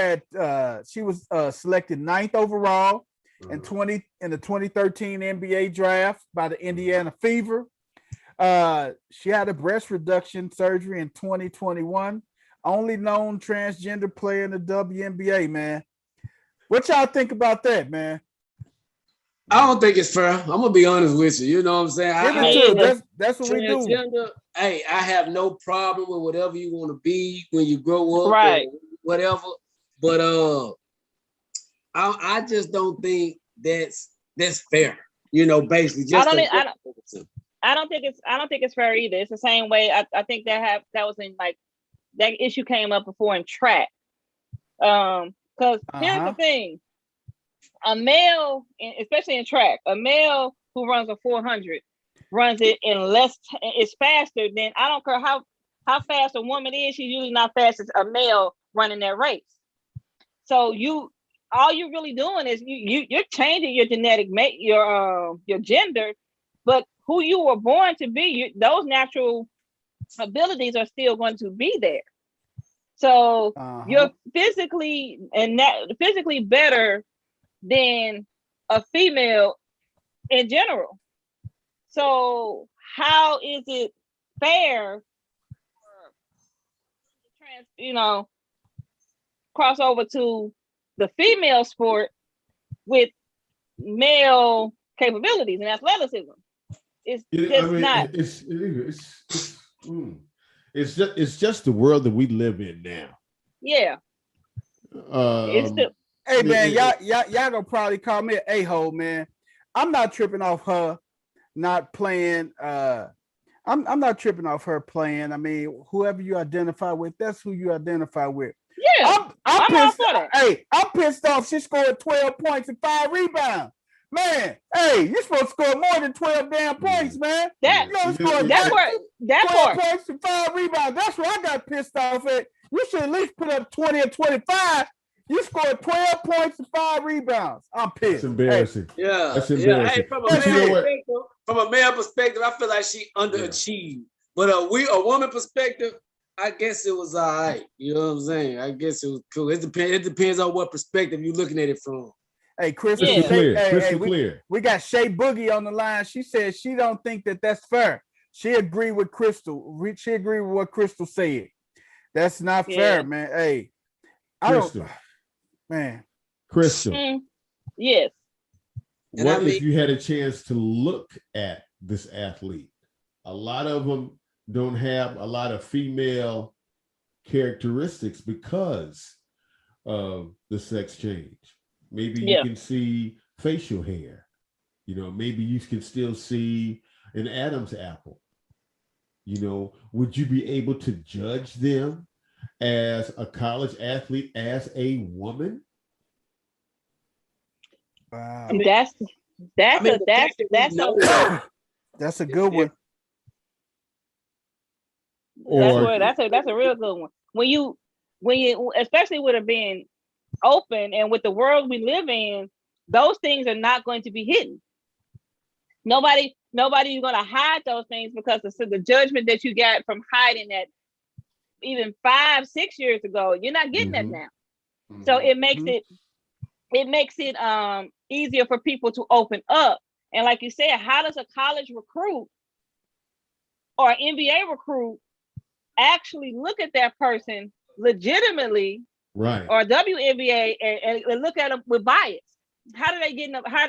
was selected 9th overall in the 2013 NBA draft by the Indiana Fever. She had a breast reduction surgery in 2021. Only known transgender player in the WNBA, man. What y'all think about that, man? I don't think it's fair. I'm gonna be honest with you. You know what I'm saying? That's what we do. Hey, I have no problem with whatever you want to be when you grow up, right? Or whatever. But I just don't think that's fair. You know, basically, just I don't think it's fair either. It's the same way. I think that was in like that issue came up before in track. Because here's the thing. A male, especially in track, a male who runs a 400 runs it in it's faster than, I don't care how fast a woman is, she's usually not fast as a male running that race. So all you're really doing is you're changing your genetic your gender, but who you were born to be, those natural abilities are still going to be there. So you're physically better than a female in general. So how is it fair for cross over to the female sport with male capabilities and athleticism? It's just the world that we live in now. Yeah. Hey man, y'all gonna probably call me an a-hole, man. I'm not tripping off her not playing. I'm not tripping off her playing. I mean, whoever you identify with, that's who you identify with. Yeah, I'm pissed. Hey, I'm pissed off. She scored 12 points and 5 rebounds. Man, hey, you're supposed to score more than 12 damn points, man. That part. Points and 5 rebounds. That's where I got pissed off at. You should at least put up 20 or 25. You scored 12 points and 5 rebounds. I'm pissed. That's embarrassing. Hey. Yeah. That's embarrassing. Hey, from a male perspective, I feel like she underachieved. But a woman perspective, I guess it was all right. You know what I'm saying? I guess it was cool. It depends on what perspective you're looking at it from. Hey, Crystal clear. We got Shay Boogie on the line. She said she don't think that's fair. She agreed with Crystal. She agreed with what Crystal said. That's not fair, man. Hey, Crystal. Crystal. Yes. What if you had a chance to look at this athlete? A lot of them don't have a lot of female characteristics because of the sex change. Maybe you can see facial hair. Maybe you can still see an Adam's apple. Would you be able to judge them as a college athlete, as a woman? Wow. That's a good one. That's a real good one. When you especially with it being open and with the world we live in, those things are not going to be hidden. Nobody is going to hide those things because the judgment that you got from hiding that even 5-6 years ago, you're not getting that now. So it makes it easier for people to open up. And like you said, how does a college recruit or NBA recruit actually look at that person legitimately, right? Or WNBA and look at them with bias? How do they get them? How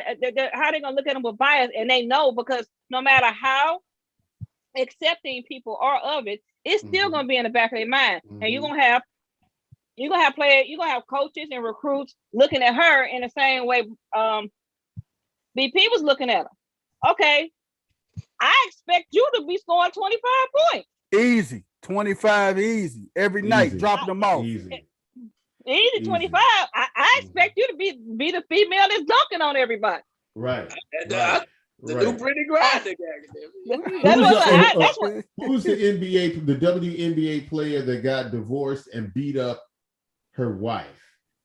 they gonna look at them with bias? And they know, because no matter how accepting people are of it, it's still gonna be in the back of their mind. And you're gonna have players, you're gonna have coaches and recruits looking at her in the same way BP was looking at her. Okay, I expect you to be scoring 25 points. Easy. 25 easy. Every night, dropping them off. Easy 25. I expect you to be the female that's dunking on everybody. Right. The new Brittany Griner. Who's the NBA, the WNBA player that got divorced and beat up her wife?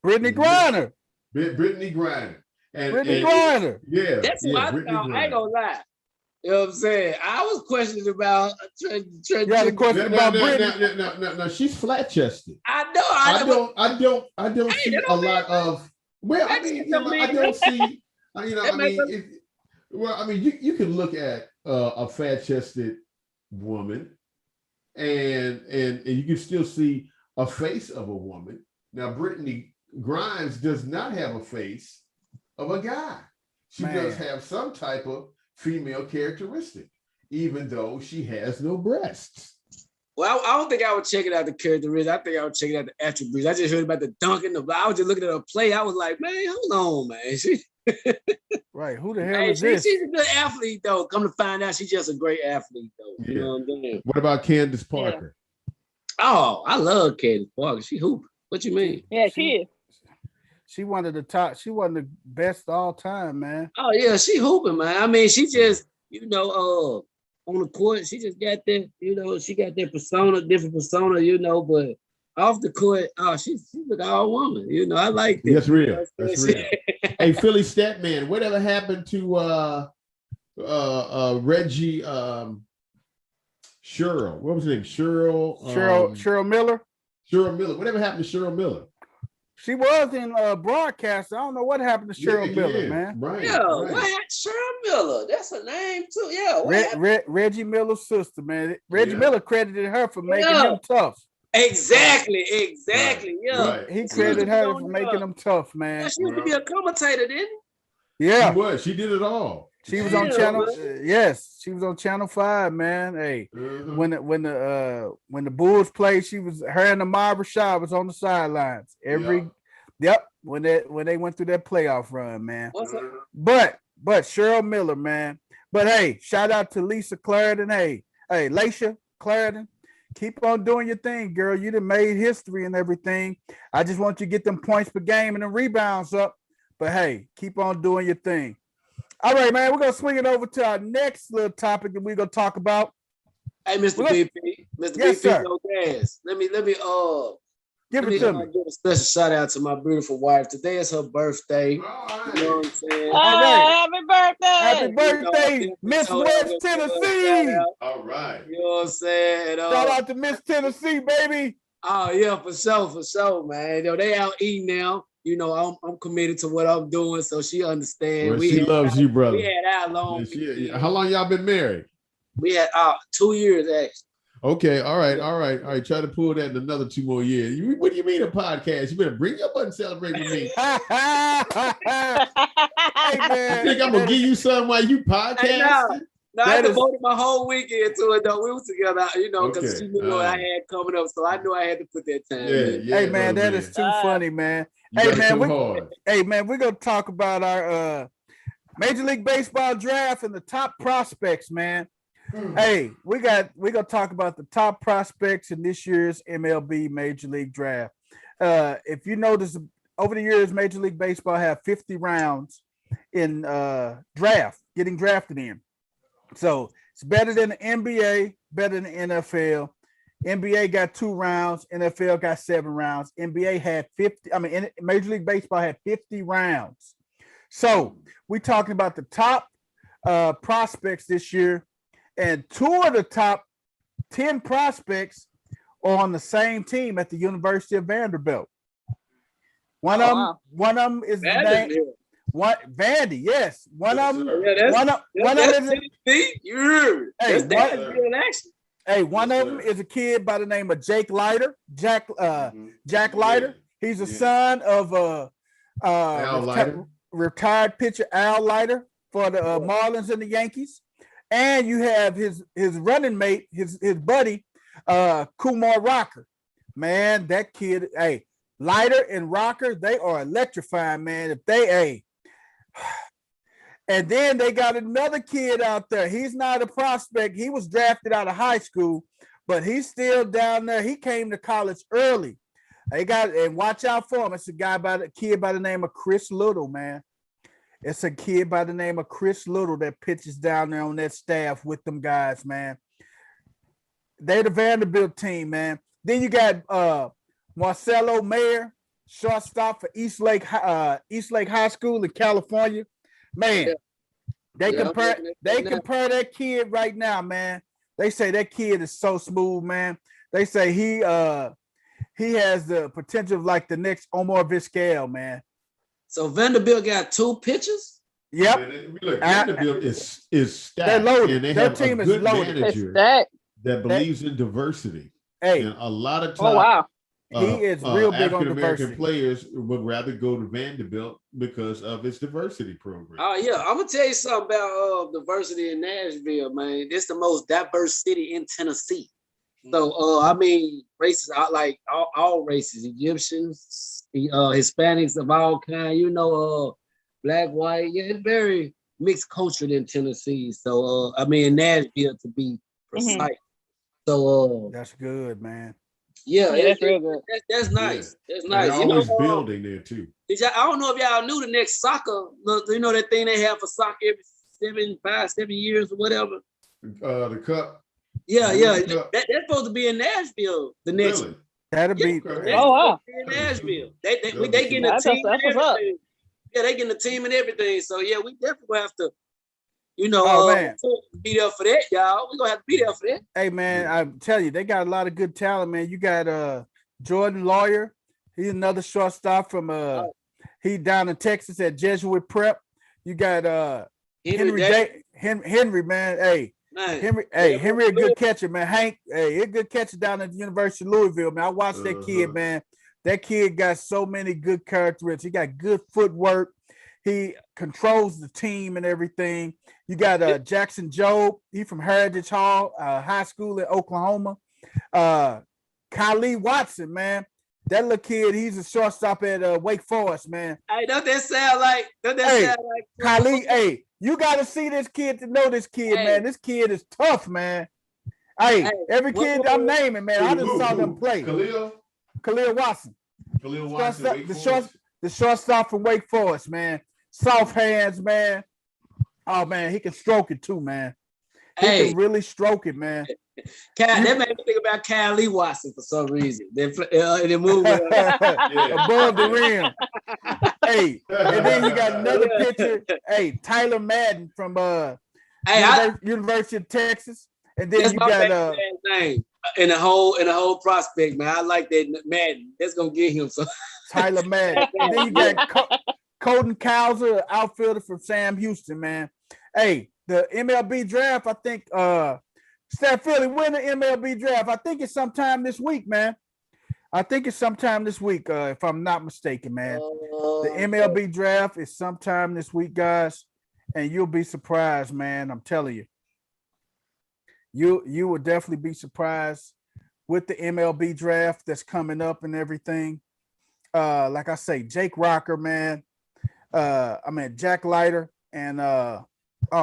Brittany Griner. Brittany Griner. Brittany Griner. Yeah. That's what I thought. I ain't gonna lie. You know what I'm saying? I was questioning about the question about Brittany. No, she's flat chested. I know. I don't see a lot of. Well, I mean, I don't see. You can look at a fat chested woman, and you can still see a face of a woman. Now, Brittany Grimes does not have a face of a guy. She does have some type of female characteristic, even though she has no breasts. Well, I don't think I would check it out the characteristics. I think I would check it out the attributes. I just heard about the dunk and I was just looking at her play. I was like, man, hold on, man. Right. Who the hell is this? She's a good athlete, though. Come to find out, she's just a great athlete, though. Yeah. You know what I'm saying? What about Candace Parker? Yeah. Oh, I love Candace Parker. She hoop. What you mean? Yeah, she is. She one of the top. She one of the best all time, man. Oh yeah, she hooping, man. I mean, she just, on the court, she just got that, she got that persona, different persona, but off the court, she's an all woman, I like that. That's real. That's real. Hey, Philly Statman, whatever happened to Reggie Cheryl? What was her name? Cheryl Miller. Cheryl Miller. Whatever happened to Cheryl Miller? She was in broadcast. I don't know what happened to Cheryl Miller, man. Right. Yeah, right. What happened? Cheryl Miller. That's her name too. Yeah. Reggie Miller's sister, man. Reggie Miller credited her for making him tough. Exactly. Yeah. Right. He credited her for making him tough, man. Yeah, she used to be a commentator, didn't he? Yeah. She was. She did it all. She was on channel. Yes, she was on Channel 5, man. Hey, when the Bulls played, her and Ahmad Rashad was on the sidelines when they went through that playoff run, man. But Cheryl Miller, man. But hey, shout out to Lisa Clarendon. Hey, Laisha Clarendon. Keep on doing your thing, girl. You done made history and everything. I just want you to get them points per game and the rebounds up. But hey, keep on doing your thing. All right, man, we're going to swing it over to our next little topic that we're going to talk about. Hey, Mr. BP. Mr. Yes, BP, sir. no gas. Let me give it to me. Give a special shout out to my beautiful wife. Today is her birthday. You know what I'm saying? All right. Happy birthday. Happy birthday, Miss West Tennessee. All right. You know what I'm saying? Shout out to Miss Tennessee, baby. Oh, yeah, for sure, man. They out eating now. I'm committed to what I'm doing, so she understands. Well, she loves you, brother. We had our long. How long y'all been married? We had 2 years, actually. Okay, all right. Try to pull that in another 2 more years. What do you mean a podcast? You better bring up and celebrate with me. Hey, man. You think I'm gonna give you something while you podcasting? No, I devoted my whole weekend to it, though. We was together, because she knew what I had coming up, so I knew I had to put that time in. Hey, man, that is too funny, man. Hey, man, we're going to talk about our Major League Baseball draft and the top prospects, man. Hey, we're going to talk about the top prospects in this year's MLB Major League Draft. If you notice, over the years, Major League Baseball have 50 rounds in getting drafted in. So it's better than the NBA, better than the NFL. NBA got 2 rounds, NFL got 7 rounds. NBA had 50. Major League Baseball had 50 rounds. So we're talking about the top prospects this year, and 2 of the top 10 prospects are on the same team at the University of Vanderbilt. One of them is Vandy, yes. One of them is a kid by the name of Jake Leiter. Jack Leiter. He's a son of retired pitcher Al Leiter for the Marlins and the Yankees. And you have his running mate, his buddy, Kumar Rocker. Man, that kid, Leiter and Rocker, they are electrifying, man. And then they got another kid out there. He's not a prospect. He was drafted out of high school, but he's still down there. He came to college early. And watch out for him. It's a kid by the name of Chris Little, man. It's a kid by the name of Chris Little that pitches down there on that staff with them guys, man. They're the Vanderbilt team, man. Then you got Marcelo Mayer, shortstop for East Lake High School in California. Man, They compare that kid right now, man. They say that kid is so smooth, man. They say he has the potential of like the next Omar Vizquel, man. So Vanderbilt got 2 pitchers? Yep. Look, Vanderbilt is stacked. They're loaded. And they Their have team a is good loaded. manager that believes in diversity. Hey. And a lot of times, oh wow. He is real big on diversity. African-American players would rather go to Vanderbilt because of its diversity program. Oh, yeah. I'm going to tell you something about diversity in Nashville, man. It's the most diverse city in Tennessee. So, I mean, races, like all races, Egyptians, Hispanics of all kinds, you know, black, white. Yeah, it's very mixed culture in Tennessee. So, I mean, Nashville to be precise. Mm-hmm. So, that's good, man. Yeah, that's real good. That's nice. Yeah. That's nice. They're always building there too. I don't know if y'all knew the next soccer. You know that thing they have for soccer every 7 years or whatever. The cup. Yeah. That's supposed to be in Nashville. The next. Really? That'll be. Oh wow. In Nashville, they getting a team. Yeah, they getting a team and everything. So yeah, we definitely have to. You know, be there for that, y'all. We're gonna have to be there for that. Hey man, I tell you, they got a lot of good talent, man. You got Jordan Lawyer. He's another shortstop from he down in Texas at Jesuit Prep. You got Henry, man. Hey, Henry a good catcher, man. Hank, he a good catcher down at the University of Louisville, man. I watched that kid, man. That kid got so many good characteristics. He got good footwork. He controls the team and everything. You got Jackson Jobe. He from Heritage Hall High School in Oklahoma. Kylie Watson, man. That little kid, he's a shortstop at Wake Forest, man. Hey, don't that sound like Kylie, hey, you got to see this kid to know this kid, man. This kid is tough, man. Hey, every kid I'm naming, man, I just saw them play. Khalil Watson. Khalil Watson, the shortstop from Wake Forest, man. Soft hands, man. Oh man, he can stroke it too, man. He can really stroke it, man. That made me think about Kylie Watson for some reason. They move above the rim. Hey, and then you got another pitcher. Hey, Tyler Madden from University of Texas, and then you got name in the whole prospect, man. I like that Madden. That's gonna get him some. Tyler Madden. And then you got Colton Cowser, outfielder from Sam Houston, man. Hey, the MLB draft, I think, Stat Philly, when the MLB draft? I think it's sometime this week, man. I think it's sometime this week, if I'm not mistaken, man. The MLB draft is sometime this week, guys, and you'll be surprised, man. I'm telling you. You will definitely be surprised with the MLB draft that's coming up and everything. Like I say, Jake Rocker, man. Jack Leiter and oh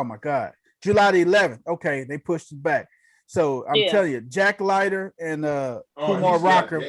my God, July the 11th. Okay, they pushed it back. So I'm telling you, Jack Leiter and Kumar Rocker.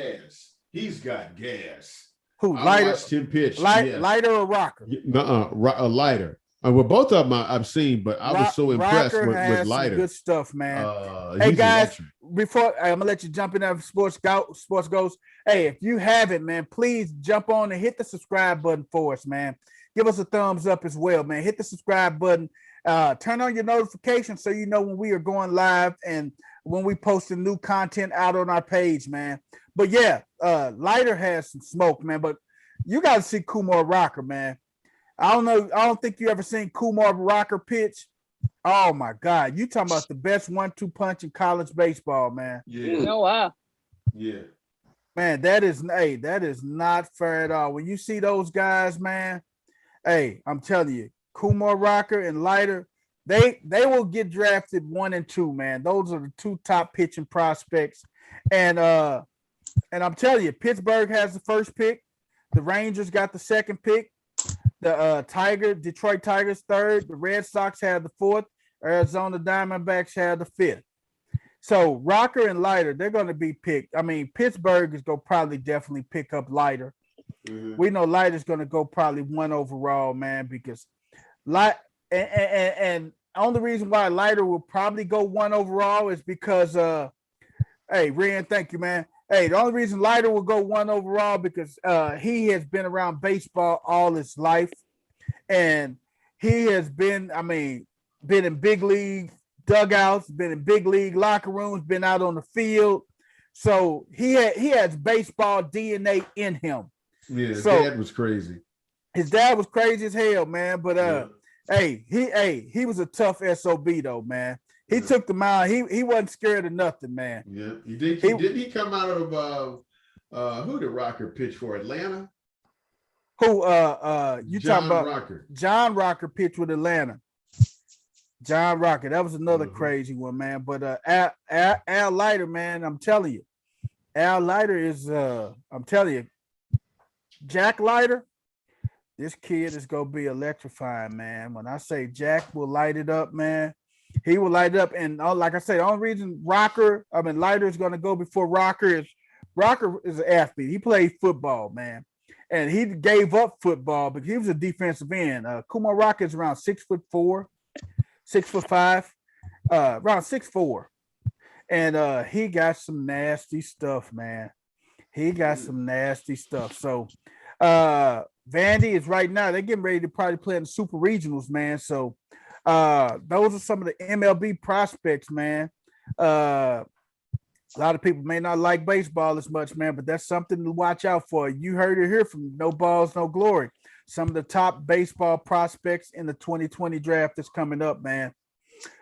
He's got gas. Who? Leiter? I watched him pitch. Leiter or Rocker? Leiter. Well, both of them I've seen, but I was so impressed with Leiter. Good stuff, man. Hey guys, before I'm gonna let you jump in there, Sports Ghost. Hey, if you haven't, man, please jump on and hit the subscribe button for us, man. Give us a thumbs up as well, man. Hit the subscribe button. Turn on your notifications so you know when we are going live and when we post new content out on our page, man. But yeah, Leiter has some smoke, man. But you got to see Kumar Rocker, man. I don't think you ever seen Kumar Rocker pitch. Oh my God, you talking about the best 1-2 punch in college baseball, man. Yeah. Oh wow. Yeah. Man, that is not fair at all. When you see those guys, man, hey, I'm telling you, Kumar Rocker and Leiter, they will get drafted 1 and 2, man. Those are the 2 top pitching prospects. And I'm telling you, Pittsburgh has the first pick. The Rangers got the second pick. The Detroit Tigers third. The Red Sox have the 4th. Arizona Diamondbacks have the 5th. So Rocker and Leiter, they're going to be picked. I mean, Pittsburgh is going to probably definitely pick up Leiter. Mm-hmm. We know Leiter's going to go probably 1 overall, man, because and only reason why Leiter will probably go 1 overall is because hey, Ren, thank you, man. Hey, the only reason Leiter will go 1 overall because he has been around baseball all his life, and he has been. I mean, been in big league dugouts, been in big league locker rooms, been out on the field. So he has baseball DNA in him. Yeah, his dad was crazy. His dad was crazy as hell, man. But he was a tough SOB though, man. He took the mound. He wasn't scared of nothing, man. Yeah, didn't he come out of who did Rocker pitch for? Atlanta? Who you John talking about? Rocker. John Rocker pitched with Atlanta. John Rocker, that was another crazy one, man. But Al Leiter, man, I'm telling you, Al Leiter is I'm telling you, Jack Leiter, this kid is gonna be electrifying, man. When I say Jack will light it up, man, he will light it up. And like I say, the only reason Leiter is gonna go before Rocker is an athlete. He played football, man. And he gave up football, but he was a defensive end. Kumar Rocker is around 6'4". 6'5", around 6'4", and he got some nasty stuff, man. He got some nasty stuff. So Vandy is right now, they're getting ready to probably play in the super regionals, man. So those are some of the MLB prospects, man. A lot of people may not like baseball as much, man, but that's something to watch out for. You heard it here from No Balls, No Glory. Some of the top baseball prospects in the 2020 draft is coming up, man.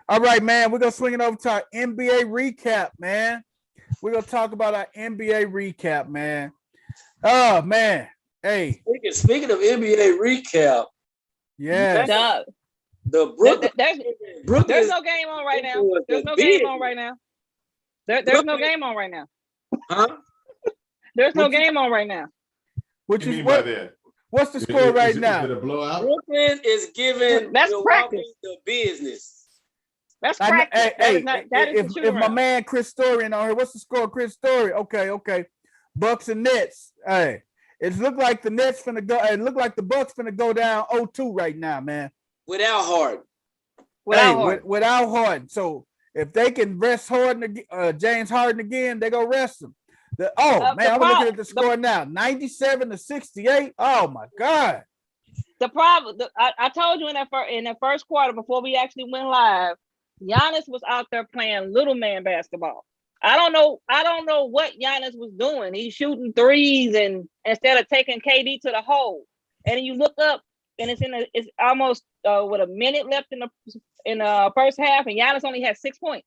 All right, man, we're going to swing it over to our NBA recap, man. We're going to talk about our NBA recap, man. Oh, man. Hey. Speaking of NBA recap. Yeah. There's no game on right now. There's no game on right now. There's no game on right now. Huh? There's no game on right now. Which is what? What's the score right now? Is it a blowout? Brooklyn is giving Milwaukee the business. That's practice. If my man Chris Story on here, what's the score, Chris Story? Okay. Bucks and Nets. Hey, it looked like the Nets finna go. It looked like the Bucks finna go down 0-2 right now, man. Without Harden. Without Harden. So if they can rest Harden, James Harden again, they go rest him. I'm looking at the score now, 97-68. Oh my God! The problem, I told you in that first quarter before we actually went live, Giannis was out there playing little man basketball. I don't know what Giannis was doing. He's shooting threes and instead of taking KD to the hole. And you look up and it's almost with a minute left in the first half, and Giannis only had 6 points.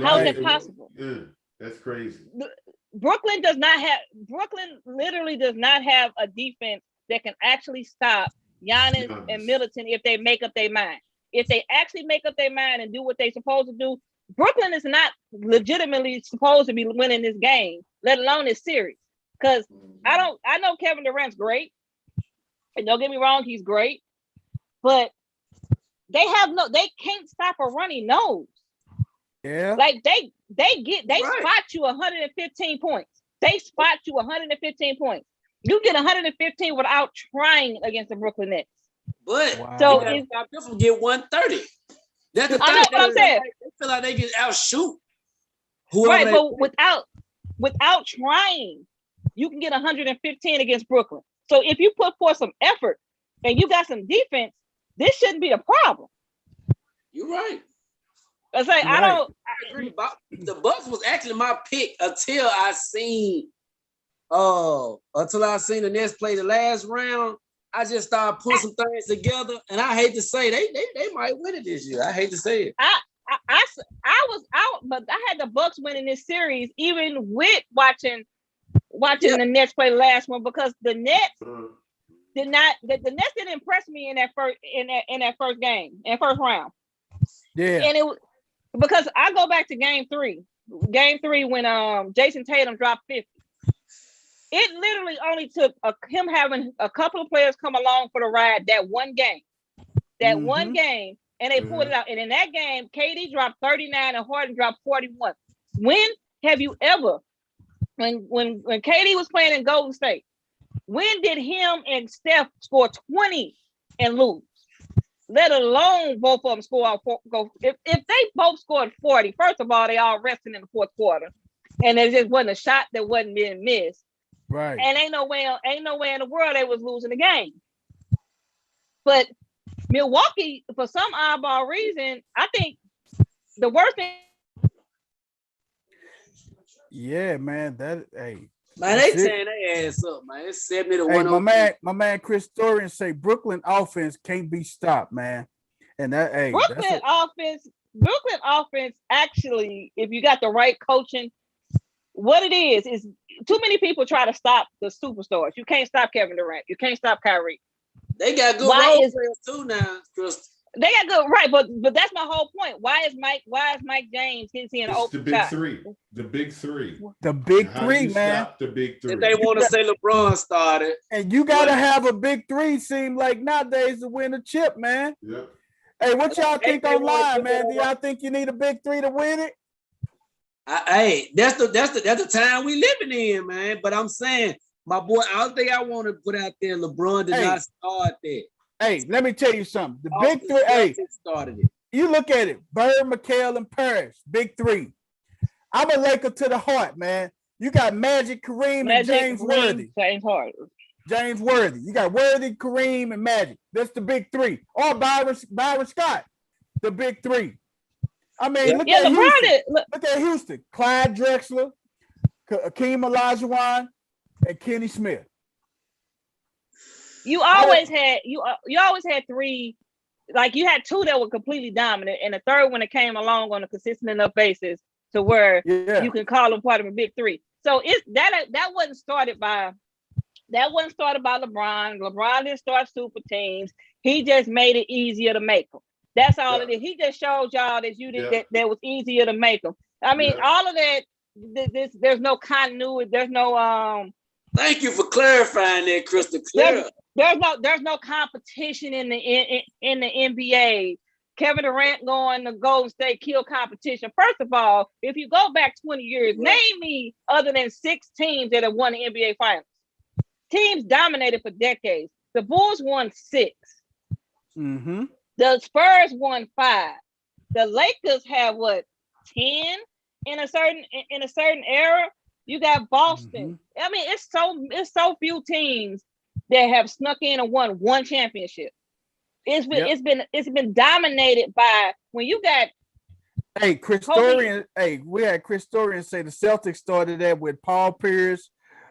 How is that possible? Yeah. That's crazy. Brooklyn literally does not have a defense that can actually stop Giannis and Middleton if they make up their mind. If they actually make up their mind and do what they're supposed to do, Brooklyn is not legitimately supposed to be winning this game, let alone this series. Because I know Kevin Durant's great. And don't get me wrong, he's great. But they can't stop a runny nose. Yeah. Like they spot you 115 points. They spot you 115 points. You get 115 without trying against the Brooklyn Nets. But so you got to get 130. That's the thing. I know what I'm saying. They feel like they can outshoot. Right, but without trying, you can get 115 against Brooklyn. So if you put forth some effort and you got some defense, this shouldn't be a problem. You're right. I say I agree. The Bucks was actually my pick until I seen the Nets play the last round. I just started putting some things together, and I hate to say they might win it this year. I hate to say it. I was out, but I had the Bucks winning this series, even with watching the Nets play the last one, because the Nets did not. The Nets didn't impress me in that first game, in first round. Yeah, and it was because I go back to game three when Jason Tatum dropped 50. It literally only took him having a couple of players come along for the ride that one game, and they pulled it out. And in that game, KD dropped 39 and Harden dropped 41. When have you ever, when KD was playing in Golden State, when did him and Steph score 20 and lose? Let alone both of them score out. If they both scored 40, first of all, they all resting in the fourth quarter, and there just wasn't a shot that wasn't being missed. Right. And ain't no way in the world they was losing the game. But Milwaukee, for some oddball reason, I think the worst thing. Yeah, man. Man, they tearing their ass up, man. It's 70-1. My man Chris Dorian say Brooklyn offense can't be stopped, man. And Brooklyn offense, actually, if you got the right coaching, what it is too many people try to stop the superstars. You can't stop Kevin Durant. You can't stop Kyrie. They got good role players too now, Chris. They got good, right? But that's my whole point. Why is Mike James getting an open the big shot? three. The big three. The big How three, do you man. stop the big three. If they want to say LeBron started. And you gotta have a big three, seem like nowadays to win a chip, man. Yep. Hey, what y'all think online, man? Do y'all think you need a big three to win it? Hey, that's the time we living in, man. But I'm saying, my boy, I don't think I want to put out there LeBron did not start that. Hey, let me tell you something. The big three, started it. You look at it, Bird, McHale, and Parrish, big three. I'm a Laker to the heart, man. You got Magic, Kareem, and James Worthy. James Worthy. You got Worthy, Kareem, and Magic. That's the big three. Or Byron Scott, the big three. I mean, look at Houston. Look at Houston. Clyde Drexler, Akeem Olajuwon, and Kenny Smith. You always had three, like you had two that were completely dominant, and the third one that came along on a consistent enough basis to where you can call them part of a big three. So that wasn't started by LeBron. LeBron didn't start super teams. He just made it easier to make them. That's all it is. He just showed y'all that that was easier to make them. I mean, all of that. There's no continuity. There's no Thank you for clarifying that, crystal clear. There's no competition in the NBA. Kevin Durant going to Golden State kill competition. First of all, if you go back 20 years, name me other than 6 teams that have won the NBA Finals. Teams dominated for decades. The Bulls won 6. Mm-hmm. The Spurs won 5. The Lakers have 10 in a certain era. You got Boston. Mm-hmm. I mean, it's so few teams that have snuck in and won one championship. It's been dominated by when you got. Hey, Chris Dorian. Hey, we had Chris Dorian say the Celtics started that with Paul Pierce,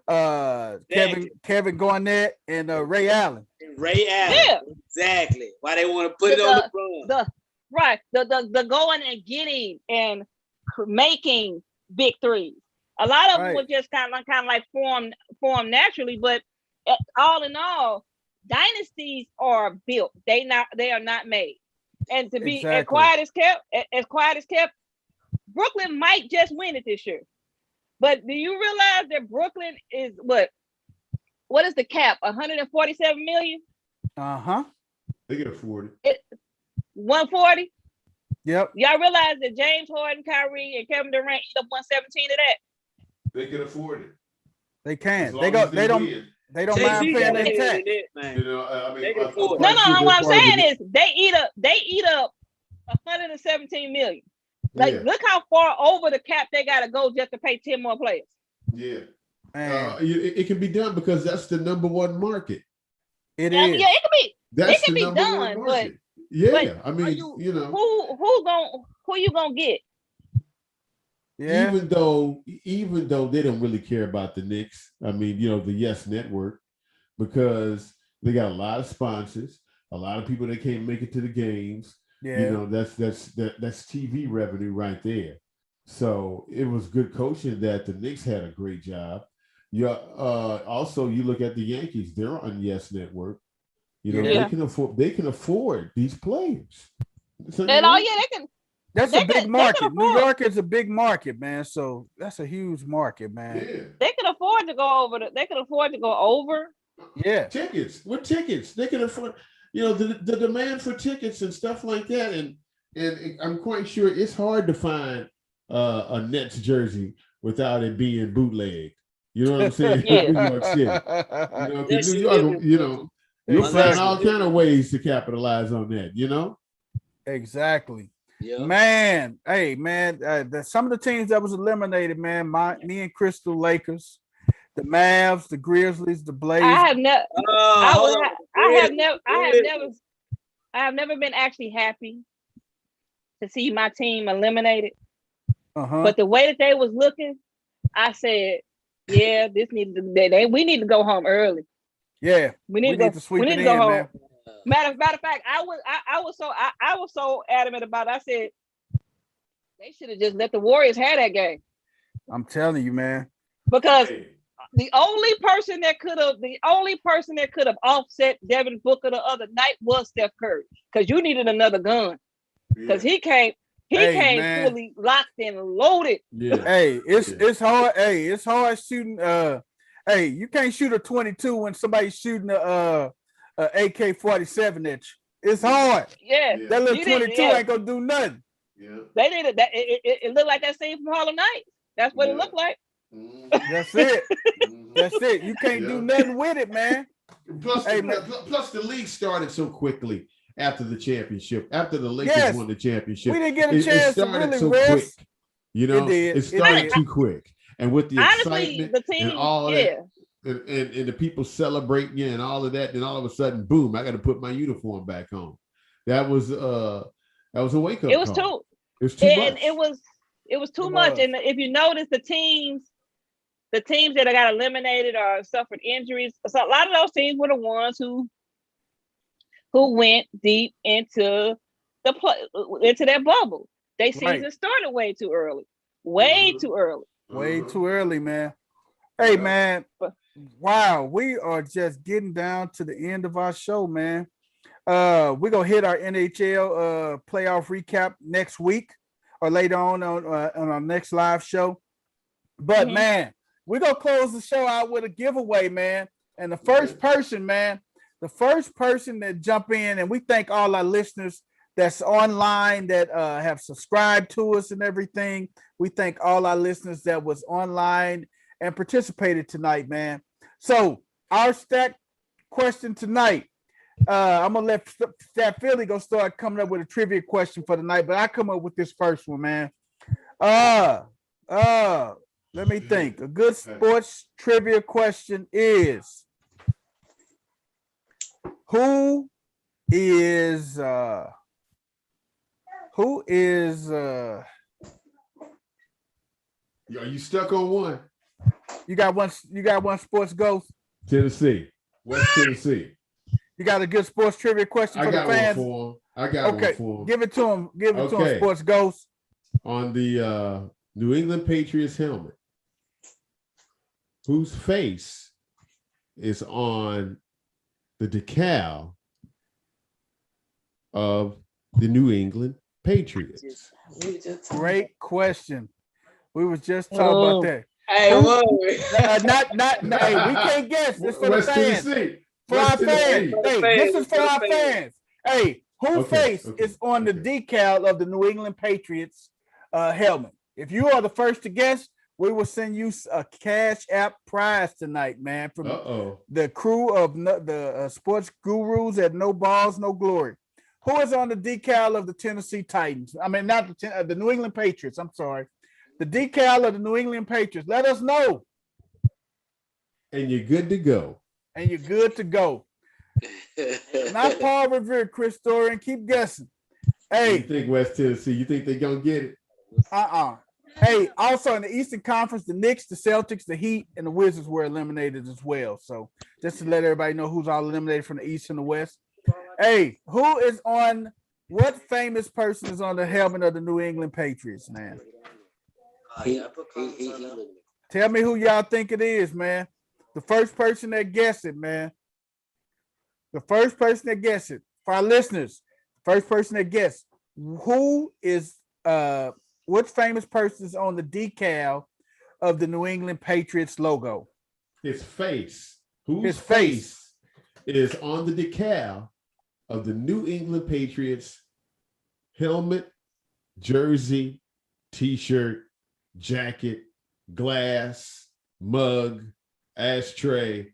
Kevin Garnett, and Ray Allen. Yeah, exactly. Why they want to put it on LeBron? The going and getting and making big threes. A lot of them were just kind of like formed naturally, but all in all, dynasties are built. They are not made. And to be as quiet as kept, Brooklyn might just win it this year. But do you realize that Brooklyn is what is the cap? 147 million? Uh-huh. They can afford it. 140? Yep. Y'all realize that James Harden, Kyrie, and Kevin Durant eat up 117 of that? They can afford it. They can. They don't mind paying their tax. What I'm saying is they eat up 117 million. Look how far over the cap they gotta go just to pay 10 more players. Yeah. It can be done because that's the number one market. It is. Yeah, it can be number done, but I mean, who you gonna get? Yeah. Even though they don't really care about the Knicks, I mean, the Yes Network, because they got a lot of sponsors, a lot of people that can't make it to the games. Yeah, that's TV revenue right there. So it was good coaching that the Knicks had a great job. Also you look at the Yankees; they're on Yes Network. They can afford these players. So, they can. That's a big market. New York is a big market, man. So that's a huge market, man. Yeah. They can afford to go over. They can afford to go over. Yeah. Tickets. They can afford. The demand for tickets and stuff like that. And I'm quite sure it's hard to find a Nets jersey without it being bootleg. You know what I'm saying? Yeah. New York City. New York, you'll find all kind of ways to capitalize on that. Exactly. Yeah. Man, hey, man, some of the teams that was eliminated, man, me and Crystal Lakers, the Mavs, the Grizzlies, the Blazers. I have never I have never been actually happy to see my team eliminated. But the way that they was looking, I said, yeah, we need to go home early. Yeah, we need to sweep it in, go home. man. Matter of fact, I was so adamant about it. I said they should have just let the Warriors have that game. I'm telling you, man. Because the only person that could have offset Devin Booker the other night was Steph Curry. Because you needed another gun. Because he came fully locked and loaded. Yeah. Hey, it's hard. Hey, it's hard shooting. Hey, you can't shoot a 22 when somebody's shooting a AK-47 at you. It's hard. Yeah. That little 22 ain't gonna do nothing. Yeah. They needed that. It looked like that scene from Harlem Nights. That's what it looked like. That's it. That's it. You can't do nothing with it, man. Plus the league started so quickly after the championship. After the Lakers won the championship, we didn't get a chance to really rest. Quick. You know, it started too quick, and with the excitement the team, and all that, and the people celebrating and all of that, and all of a sudden, boom! I got to put my uniform back on. That was a wake up. It was call. It was too much. It was too much. And if you notice, the teams that got eliminated or suffered injuries, so a lot of those teams were the ones who went deep into their bubble. Their season started way too early. Way too early, man. Hey, man. Wow, we are just getting down to the end of our show, man. We're gonna hit our NHL playoff recap next week or later on our next live show. But man, we're gonna close the show out with a giveaway, man. And the first person that jump in, and we thank all our listeners that's online that have subscribed to us and everything. We thank all our listeners that was online and participated tonight, man. So our stack question tonight. I'm gonna let Stat Philly go start coming up with a trivia question for tonight, but I come up with this first one, man. Let me think. A good sports trivia question is: Who is are you stuck on one? You got one sports ghost? Tennessee. West Tennessee. You got a good sports trivia question for the fans? I got one for him. Give it to him. Give it to him, sports ghost. On the New England Patriots helmet, whose face is on the decal of the New England Patriots? Great question. We was just talking about that. Hey, hey, we can't guess. This for West the fans. Tennessee. For our fans. Hey, this is for our fans. Hey, whose face is on the decal of the New England Patriots helmet? If you are the first to guess, we will send you a Cash App prize tonight, man, from the crew of the sports gurus at No Balls, No Glory. Who is on the decal of the Tennessee Titans? I mean, not the New England Patriots. I'm sorry. The decal of the New England Patriots. Let us know. And you're good to go. Not Paul Revere, Chris Dorian. Keep guessing. Hey. You think West Tennessee, you think they're going to get it? Hey, also in the Eastern Conference, the Knicks, the Celtics, the Heat, and the Wizards were eliminated as well. So just to let everybody know who's all eliminated from the East and the West. Hey, what famous person is on the helmet of the New England Patriots, man? Tell me who y'all think it is, man. The first person that guessed it, man. The first person that guessed it. For our listeners, first person that guessed. Who is what famous person is on the decal of the New England Patriots logo? His face. Whose face is on the decal of the New England Patriots helmet, jersey, t-shirt, jacket, glass, mug, ashtray?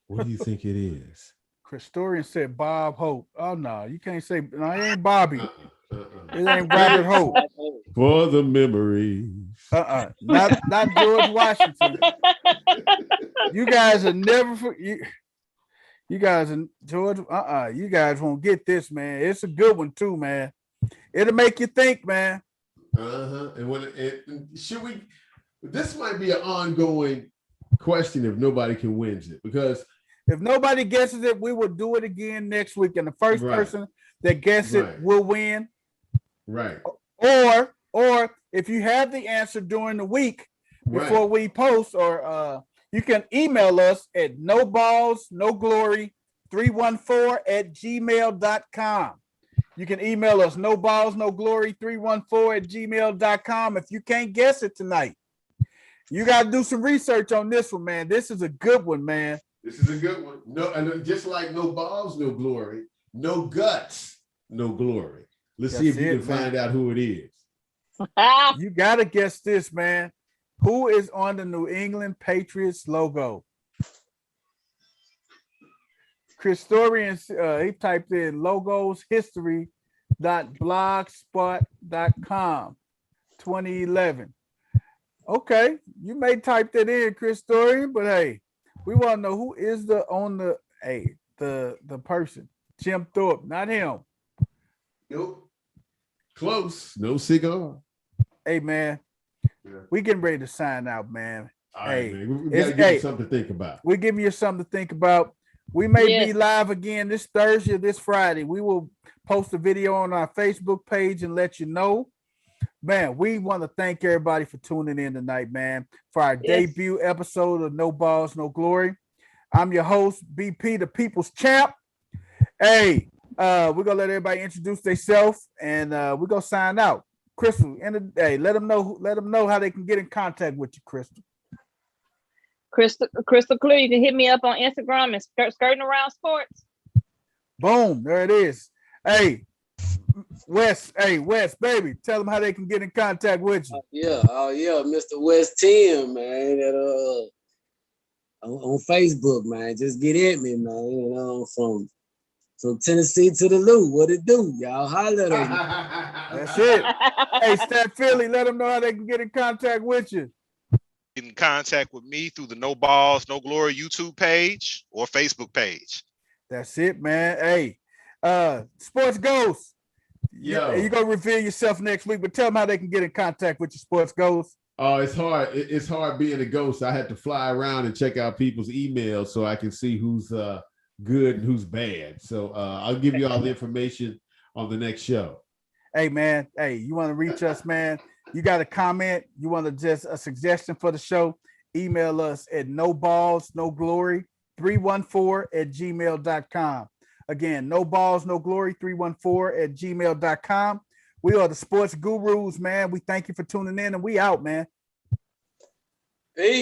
What do you think it is? Christorian said Bob Hope. Oh no, you can't say no, it ain't Bobby. It ain't Robert Hope. For the memories. Not George Washington. You guys are never You guys in Georgia, you guys won't get this, man. It's a good one too, man. It'll make you think, man. And should we? This might be an ongoing question if nobody can win it, because if nobody guesses it, we will do it again next week, and the first person that guesses it will win. Right. Or if you have the answer during the week before we post, or you can email us at noballsnoglory314@gmail.com. You can email us noballsnoglory314@gmail.com if you can't guess it tonight. You got to do some research on this one, man. This is a good one, man. This is a good one. No, and just like no balls, no glory, no guts, no glory. Let's see if you can find out who it is. You got to guess this, man. Who is on the New England Patriots logo? Christorian, he typed in logoshistory.blogspot.com 2011. Okay, you may type that in, Christorian, but hey, we want to know who is the person. Jim Thorpe, not him. Nope. Close. No cigar. Hey, man. Yeah. We getting ready to sign out, man. All right, man. We gotta give you something to think about. We're giving you something to think about. We may be live again this Thursday or this Friday. We will post a video on our Facebook page and let you know. Man, we want to thank everybody for tuning in tonight, man, for our debut episode of No Balls, No Glory. I'm your host, BP, the People's Champ. Hey, we're going to let everybody introduce themselves, and we're going to sign out. Crystal, let them know how they can get in contact with you, Crystal. Crystal clear. You can hit me up on Instagram and skirting around sports. Boom, there it is. Hey, Wes, baby, tell them how they can get in contact with you. Mr. West 10, man. On Facebook, man. Just get at me, man. You know, from Tennessee to the Lou. What it do? Y'all holler at me. That's it. Hey, Stat Philly, let them know how they can get in contact with you. Get in contact with me through the No Balls, No Glory YouTube page or Facebook page. That's it, man. Hey, Sports Ghost. You're going to reveal yourself next week, but tell them how they can get in contact with your Sports Ghost. Oh, it's hard. It's hard being a ghost. I had to fly around and check out people's emails so I can see who's good and who's bad. So I'll give you all the information on the next show. Hey, man. Hey, you want to reach us, man? You got a comment? You want to just a suggestion for the show? Email us at noballsnoglory314@gmail.com. Again, noballsnoglory314@gmail.com. We are the sports gurus, man. We thank you for tuning in, and we out, man.